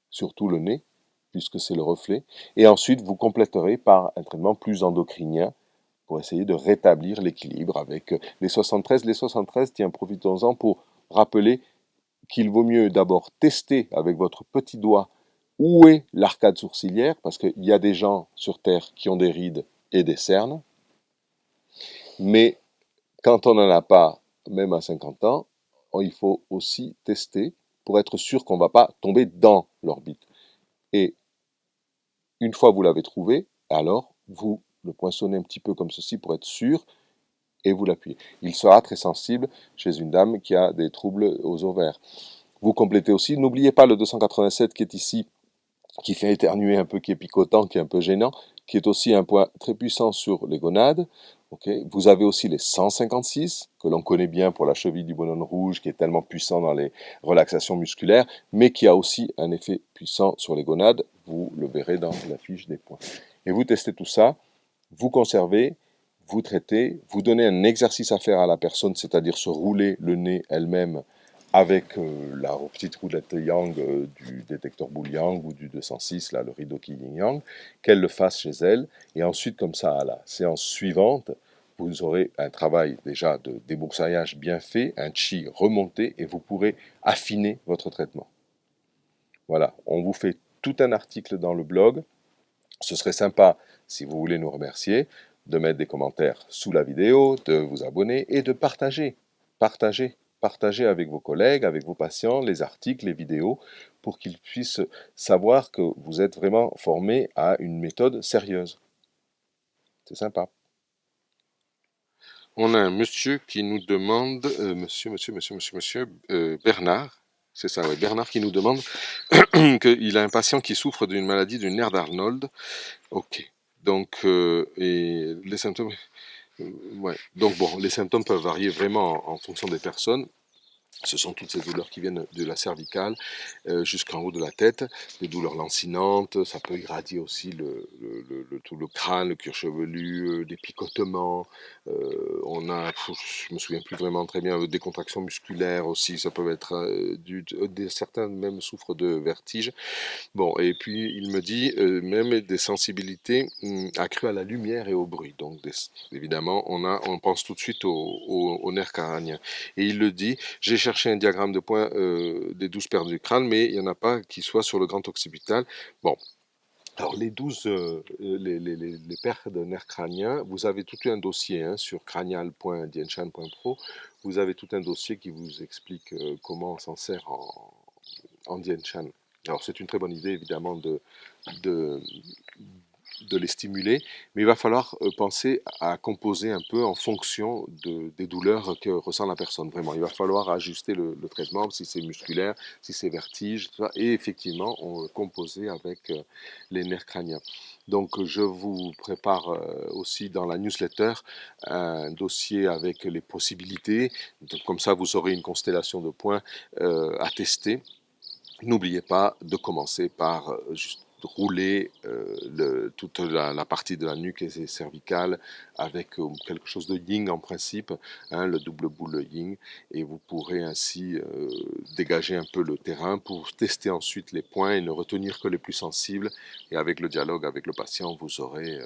surtout le nez, puisque c'est le reflet, et ensuite vous compléterez par un traitement plus endocrinien pour essayer de rétablir l'équilibre avec les 73. Les 73, tiens, profitons-en pour rappeler qu'il vaut mieux d'abord tester avec votre petit doigt où est l'arcade sourcilière, parce qu'il y a des gens sur Terre qui ont des rides et des cernes, mais quand on n'en a pas, même à 50 ans, il faut aussi tester pour être sûr qu'on ne va pas tomber dans l'orbite. Et une fois vous l'avez trouvé, alors vous le poinçonnez un petit peu comme ceci pour être sûr et vous l'appuyez. Il sera très sensible chez une dame qui a des troubles aux ovaires. Vous complétez aussi, n'oubliez pas le 287 qui est ici, qui fait éternuer un peu, qui est picotant, qui est un peu gênant, qui est aussi un point très puissant sur les gonades. Okay. Vous avez aussi les 156, que l'on connaît bien pour la cheville du bonhomme rouge, qui est tellement puissant dans les relaxations musculaires, mais qui a aussi un effet puissant sur les gonades. Vous le verrez dans la fiche des points. Et vous testez tout ça, vous conservez, vous traitez, vous donnez un exercice à faire à la personne, c'est-à-dire se rouler le nez elle-même avec la petite roulette Yang du détecteur boule Yang ou du 206, là, le Ridoki Yin Yang, qu'elle le fasse chez elle. Et ensuite, comme ça, à la séance suivante, vous aurez un travail déjà de déboursaillage bien fait, un chi remonté, et vous pourrez affiner votre traitement. Voilà, on vous fait tout un article dans le blog. Ce serait sympa, si vous voulez nous remercier, de mettre des commentaires sous la vidéo, de vous abonner et de partager. Partagez avec vos collègues, avec vos patients, les articles, les vidéos, pour qu'ils puissent savoir que vous êtes vraiment formé à une méthode sérieuse. C'est sympa. On a un monsieur qui nous demande, Bernard, c'est ça, ouais, Bernard qui nous demande qu'il a un patient qui souffre d'une maladie du nerf d'Arnold. Ok. Donc, et les symptômes, ouais. Donc bon, les symptômes peuvent varier vraiment en fonction des personnes. Ce sont toutes ces douleurs qui viennent de la cervicale jusqu'en haut de la tête, des douleurs lancinantes, ça peut irradier aussi tout le crâne, le cuir chevelu, des picotements, on a, je me souviens plus vraiment très bien, des contractions musculaires aussi, ça peut être certains même souffrent de vertige. Bon, et puis il me dit même des sensibilités accrues à la lumière et au bruit. Donc évidemment, on pense tout de suite au nerf carânien. Et il le dit, j'ai cherché un diagramme de points des 12 paires du crâne, mais il n'y en a pas qui soit sur le grand occipital. Bon. Alors les 12, les paires de nerfs crâniens, vous avez tout un dossier hein, sur cranial.dienshan.pro. Vous avez tout un dossier qui vous explique comment on s'en sert en Dienshan. Alors c'est une très bonne idée évidemment de, de les stimuler, mais il va falloir penser à composer un peu en fonction des douleurs que ressent la personne. Vraiment, il va falloir ajuster le traitement, si c'est musculaire, si c'est vertige, et effectivement, on composer avec les nerfs crâniens. Donc, je vous prépare aussi dans la newsletter un dossier avec les possibilités. Donc, comme ça, vous aurez une constellation de points à tester. N'oubliez pas de commencer par juste rouler toute la partie de la nuque et cervicale avec quelque chose de yin en principe, hein, le double boule yin, et vous pourrez ainsi dégager un peu le terrain pour tester ensuite les points et ne retenir que les plus sensibles. Et avec le dialogue avec le patient, vous aurez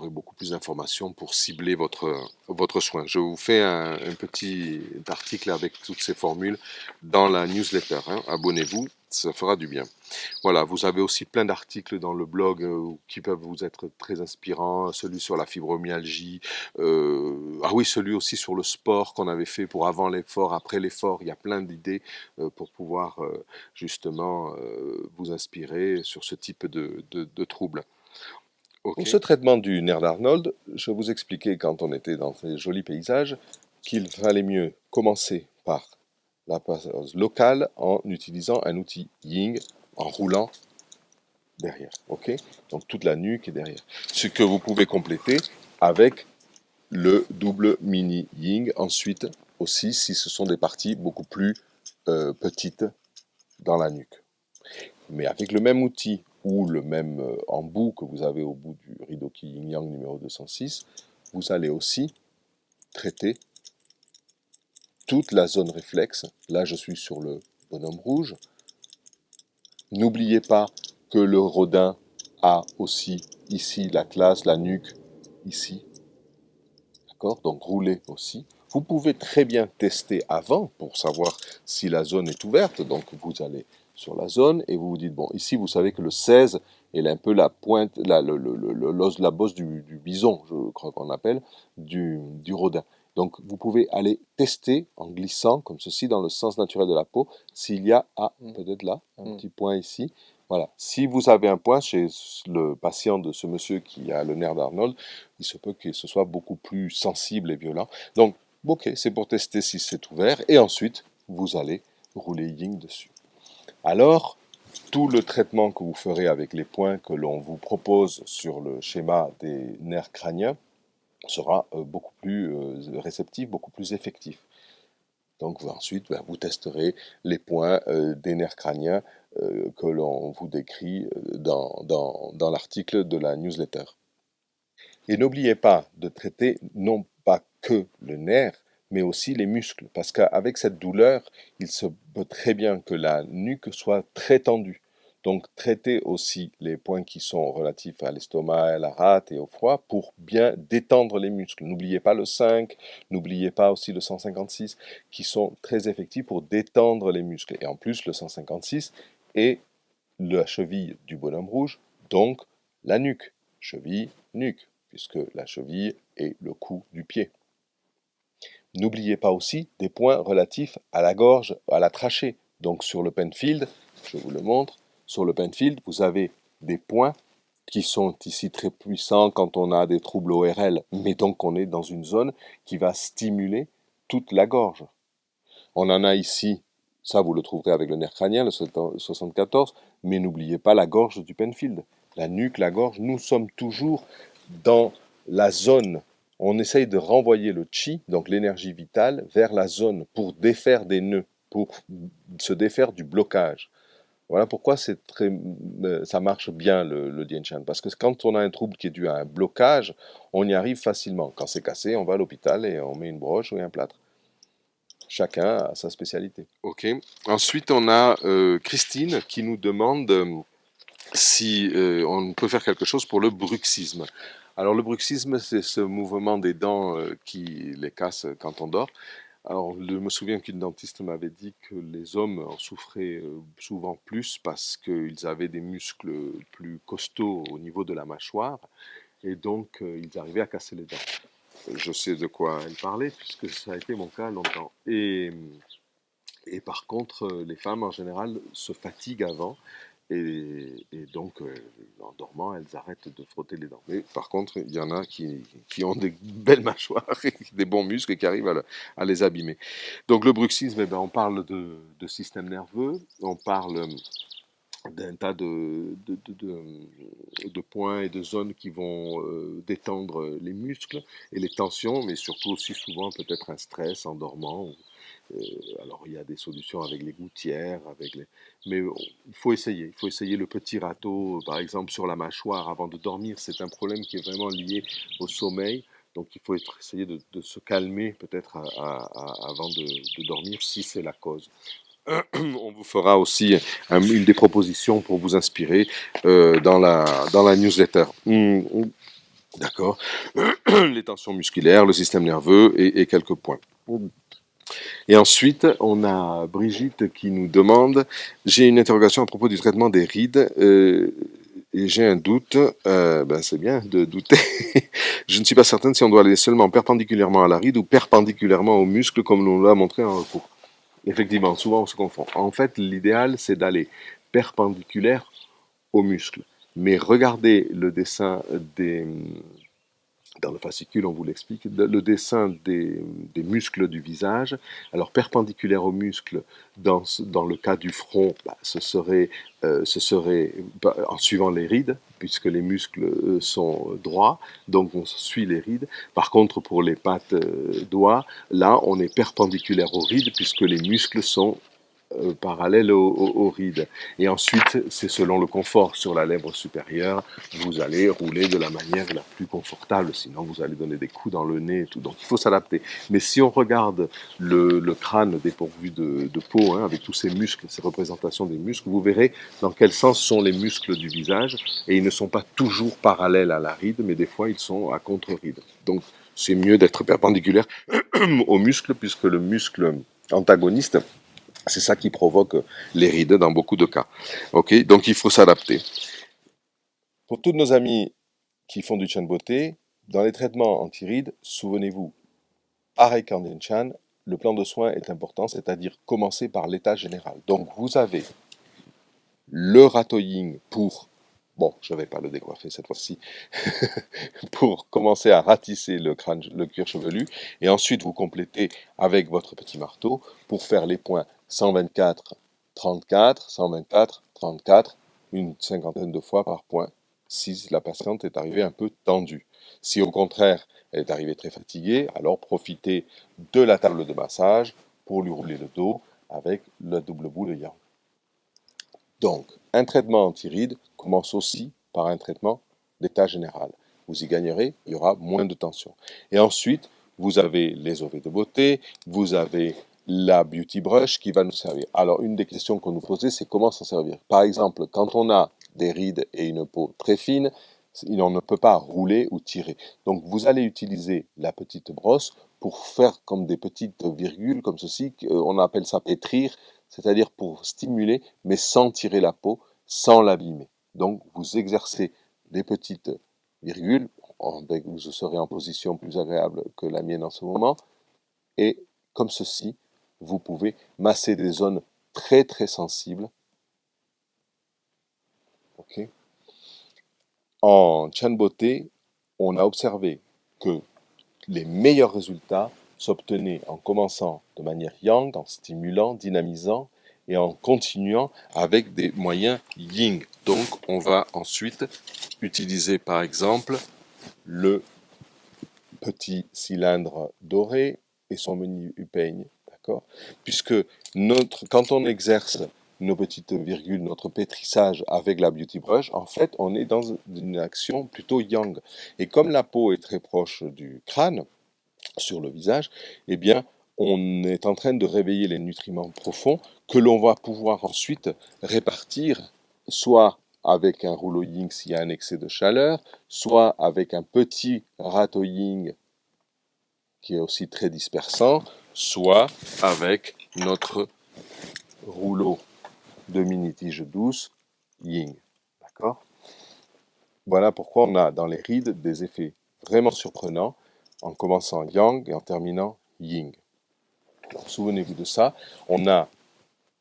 beaucoup plus d'informations pour cibler votre soin. Je vous fais un petit article avec toutes ces formules dans la newsletter. Hein. Abonnez-vous, ça fera du bien. Voilà, vous avez aussi plein d'articles dans le blog qui peuvent vous être très inspirants. Celui sur la fibromyalgie, ah oui, celui aussi sur le sport qu'on avait fait pour avant l'effort, après l'effort. Il y a plein d'idées pour pouvoir justement vous inspirer sur ce type de troubles. Pour Ok. ce traitement du nerf d'Arnold, je vous expliquais quand on était dans ces jolis paysages qu'il fallait mieux commencer par la pause locale en utilisant un outil Ying en roulant derrière, ok? Donc toute la nuque est derrière. Ce que vous pouvez compléter avec le double mini Ying ensuite aussi si ce sont des parties beaucoup plus petites dans la nuque. Mais avec le même outil ou le même embout que vous avez au bout du Ridoki Yin Yang numéro 206, vous allez aussi traiter toute la zone réflexe. Là, je suis sur le bonhomme rouge. N'oubliez pas que le rodin a aussi ici la classe, la nuque, ici. D'accord? Donc roulez aussi. Vous pouvez très bien tester avant pour savoir si la zone est ouverte. Donc vous allez sur la zone et vous vous dites, bon, ici vous savez que le 16 est un peu la pointe, la bosse du bison, je crois qu'on appelle, du rodin. Donc vous pouvez aller tester en glissant comme ceci dans le sens naturel de la peau s'il y a, peut-être là, un petit point ici. Voilà. Si vous avez un point chez le patient de ce monsieur qui a le nerf d'Arnold, il se peut que ce soit beaucoup plus sensible et violent. Donc, ok, c'est pour tester si c'est ouvert. Et ensuite, vous allez rouler Ying dessus. Alors, tout le traitement que vous ferez avec les points que l'on vous propose sur le schéma des nerfs crâniens sera beaucoup plus réceptif, beaucoup plus effectif. Donc ensuite, vous testerez les points des nerfs crâniens que l'on vous décrit dans l'article de la newsletter. Et n'oubliez pas de traiter non pas que le nerf, mais aussi les muscles, parce qu'avec cette douleur, il se peut très bien que la nuque soit très tendue. Donc traitez aussi les points qui sont relatifs à l'estomac, à la rate et au foie pour bien détendre les muscles. N'oubliez pas le 5, n'oubliez pas aussi le 156 qui sont très effectifs pour détendre les muscles. Et en plus, le 156 est la cheville du bonhomme rouge, donc la nuque, cheville, nuque, puisque la cheville est le cou du pied. N'oubliez pas aussi des points relatifs à la gorge, à la trachée. Donc sur le Penfield, je vous le montre, sur le Penfield, vous avez des points qui sont ici très puissants quand on a des troubles ORL, mais donc on est dans une zone qui va stimuler toute la gorge. On en a ici, ça vous le trouverez avec le nerf crânien, le 74, mais n'oubliez pas la gorge du Penfield. La nuque, la gorge, nous sommes toujours dans la zone. On essaye de renvoyer le chi, donc l'énergie vitale, vers la zone pour défaire des nœuds, pour se défaire du blocage. Voilà pourquoi ça marche bien le Dien Shan. Parce que quand on a un trouble qui est dû à un blocage, on y arrive facilement. Quand c'est cassé, on va à l'hôpital et on met une broche ou un plâtre. Chacun a sa spécialité. Ok. Ensuite, on a Christine qui nous demande si on peut faire quelque chose pour le bruxisme. Alors, le bruxisme, c'est ce mouvement des dents qui les casse quand on dort. Alors, je me souviens qu'une dentiste m'avait dit que les hommes en souffraient souvent plus parce qu'ils avaient des muscles plus costauds au niveau de la mâchoire et donc ils arrivaient à casser les dents. Je sais de quoi elle parlait puisque ça a été mon cas longtemps. Et par contre, les femmes en général se fatiguent avant et donc en dormant, elles arrêtent de frotter les dents. Mais par contre, il y en a qui ont des belles mâchoires et des bons muscles et qui arrivent à les abîmer. Donc le bruxisme, eh ben, on parle de système nerveux, on parle d'un tas de points et de zones qui vont détendre les muscles et les tensions, mais surtout aussi souvent peut-être un stress en dormant. Alors il y a des solutions avec les gouttières, mais il faut essayer le petit râteau, par exemple sur la mâchoire avant de dormir. C'est un problème qui est vraiment lié au sommeil. Donc il faut essayer de se calmer peut-être avant de dormir si c'est la cause. On vous fera aussi une des propositions pour vous inspirer dans la newsletter. D'accord. Les tensions musculaires, le système nerveux et quelques points. Et ensuite, on a Brigitte qui nous demande, j'ai une interrogation à propos du traitement des rides et j'ai un doute, ben c'est bien de douter. Je ne suis pas certaine si on doit aller seulement perpendiculairement à la ride ou perpendiculairement au muscle comme on l'a montré en recours. Effectivement, souvent on se confond. En fait, l'idéal c'est d'aller perpendiculaire au muscle. Mais regardez le dessin des, dans le fascicule, on vous l'explique, le dessin des muscles du visage. Alors, perpendiculaire aux muscles, dans le cas du front, bah, ce serait en suivant les rides, puisque les muscles sont droits, donc on suit les rides. Par contre, pour les pattes doigts, là, on est perpendiculaire aux rides, puisque les muscles sont parallèle aux rides. Et ensuite, c'est selon le confort. Sur la lèvre supérieure, vous allez rouler de la manière la plus confortable, sinon vous allez donner des coups dans le nez et tout. Donc il faut s'adapter. Mais si on regarde le crâne dépourvu de peau, hein, avec tous ces muscles, ces représentations des muscles, vous verrez dans quel sens sont les muscles du visage. Et ils ne sont pas toujours parallèles à la ride, mais des fois ils sont à contre-ride. Donc c'est mieux d'être perpendiculaire aux muscles, puisque le muscle antagoniste, c'est ça qui provoque les rides dans beaucoup de cas. Ok, donc il faut s'adapter. Pour tous nos amis qui font du Chan Beauté, dans les traitements anti-rides, souvenez-vous, Arei Kandian Chan, le plan de soins est important, c'est-à-dire commencer par l'état général. Donc vous avez le ratoying pour, bon, je ne vais pas le décoiffer cette fois-ci, pour commencer à ratisser le crâne, le cuir chevelu, et ensuite vous complétez avec votre petit marteau pour faire les points 124, 34, 124, 34, une cinquantaine de fois par point, si la patiente est arrivée un peu tendue. Si au contraire elle est arrivée très fatiguée, alors profitez de la table de massage pour lui rouler le dos avec le double bout de yang. Donc, un traitement anti-rides commence aussi par un traitement d'état général. Vous y gagnerez, il y aura moins de tension. Et ensuite, vous avez les OV de beauté, vous avez la beauty brush qui va nous servir. Alors, une des questions qu'on nous posait, c'est comment s'en servir. Par exemple, quand on a des rides et une peau très fine, on ne peut pas rouler ou tirer. Donc, vous allez utiliser la petite brosse pour faire comme des petites virgules, comme ceci, on appelle ça pétrir, c'est-à-dire pour stimuler, mais sans tirer la peau, sans l'abîmer. Donc vous exercez des petites virgules, vous serez en position plus agréable que la mienne en ce moment, et comme ceci, vous pouvez masser des zones très très sensibles. Okay. En Chan Beauté, on a observé que les meilleurs résultats s'obtenaient en commençant de manière yang, en stimulant, dynamisant, et en continuant avec des moyens yin. Donc on va ensuite utiliser par exemple le petit cylindre doré et son menu peigne, d'accord? Puisque quand on exerce nos petites virgules, notre pétrissage avec la beauty brush, en fait, on est dans une action plutôt yang. Et comme la peau est très proche du crâne, sur le visage, eh bien, on est en train de réveiller les nutriments profonds que l'on va pouvoir ensuite répartir, soit avec un rouleau ying s'il y a un excès de chaleur, soit avec un petit râteau ying qui est aussi très dispersant, soit avec notre rouleau de mini-tige douce ying. D'accord? Voilà pourquoi on a dans les rides des effets vraiment surprenants en commençant yang et en terminant yin. Souvenez-vous de ça. On a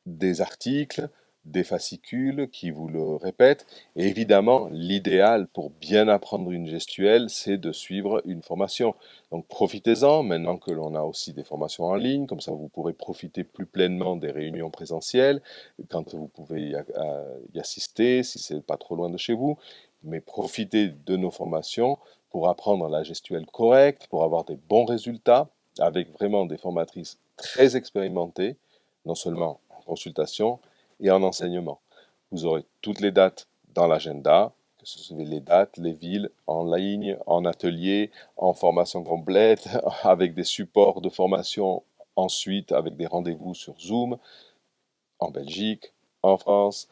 des articles, des fascicules qui vous le répètent. Et évidemment, l'idéal pour bien apprendre une gestuelle, c'est de suivre une formation. Donc profitez-en, maintenant que l'on a aussi des formations en ligne, comme ça vous pourrez profiter plus pleinement des réunions présentielles, quand vous pouvez y assister, si c'est pas trop loin de chez vous. Mais profitez de nos formations pour apprendre la gestuelle correcte, pour avoir des bons résultats, avec vraiment des formatrices très expérimentées, non seulement en consultation et en enseignement. Vous aurez toutes les dates dans l'agenda, que ce soit les dates, les villes, en ligne, en atelier, en formation complète, avec des supports de formation ensuite, avec des rendez-vous sur Zoom, en Belgique, en France,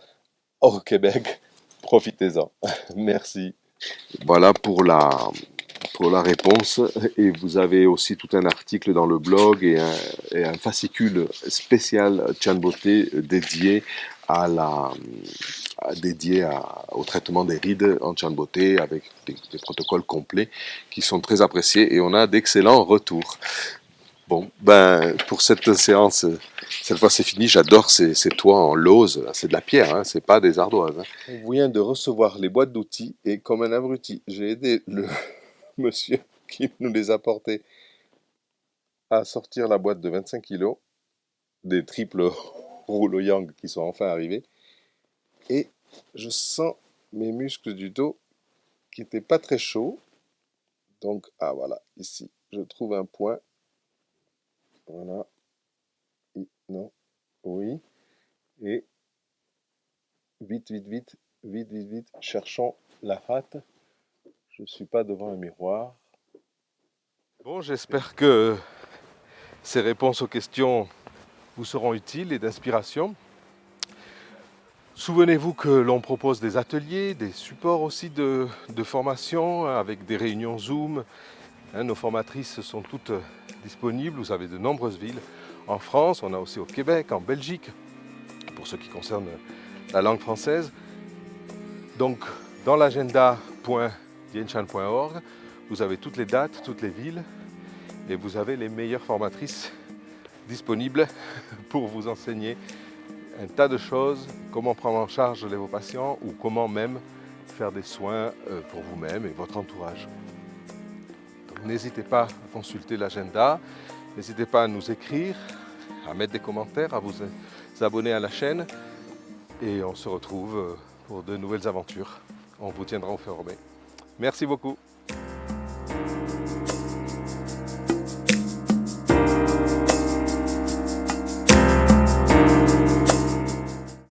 au Québec. Profitez-en. Merci. Voilà pour pour la réponse. Et vous avez aussi tout un article dans le blog et un fascicule spécial Tian Beauté dédié à au traitement des rides en Tian Beauté avec des protocoles complets qui sont très appréciés et on a d'excellents retours. Bon, ben, pour cette séance, cette fois c'est fini. J'adore ces toits en lauze. C'est de la pierre, hein, c'est pas des ardoises. Hein. On vient de recevoir les boîtes d'outils et comme un abruti, j'ai aidé le monsieur qui nous les a portés à sortir la boîte de 25 kilos, des triples rouleaux yang qui sont enfin arrivés. Et je sens mes muscles du dos qui n'étaient pas très chauds. Donc, ah voilà, ici, je trouve un point. Voilà. Non. Oui. Et vite, vite, vite, vite, vite, vite, cherchons la hâte. Je ne suis pas devant un miroir. Bon, j'espère que ces réponses aux questions vous seront utiles et d'inspiration. Souvenez-vous que l'on propose des ateliers, des supports aussi de formation avec des réunions Zoom. Nos formatrices sont toutes disponibles. Vous avez de nombreuses villes en France, on a aussi au Québec, en Belgique, pour ce qui concerne la langue française. Donc, dans l'agenda.dienchan.org, vous avez toutes les dates, toutes les villes, et vous avez les meilleures formatrices disponibles pour vous enseigner un tas de choses, comment prendre en charge vos patients ou comment même faire des soins pour vous-même et votre entourage. Donc, n'hésitez pas à consulter l'agenda, n'hésitez pas à nous écrire, à mettre des commentaires, à vous abonner à la chaîne et on se retrouve pour de nouvelles aventures. On vous tiendra informé. Merci beaucoup.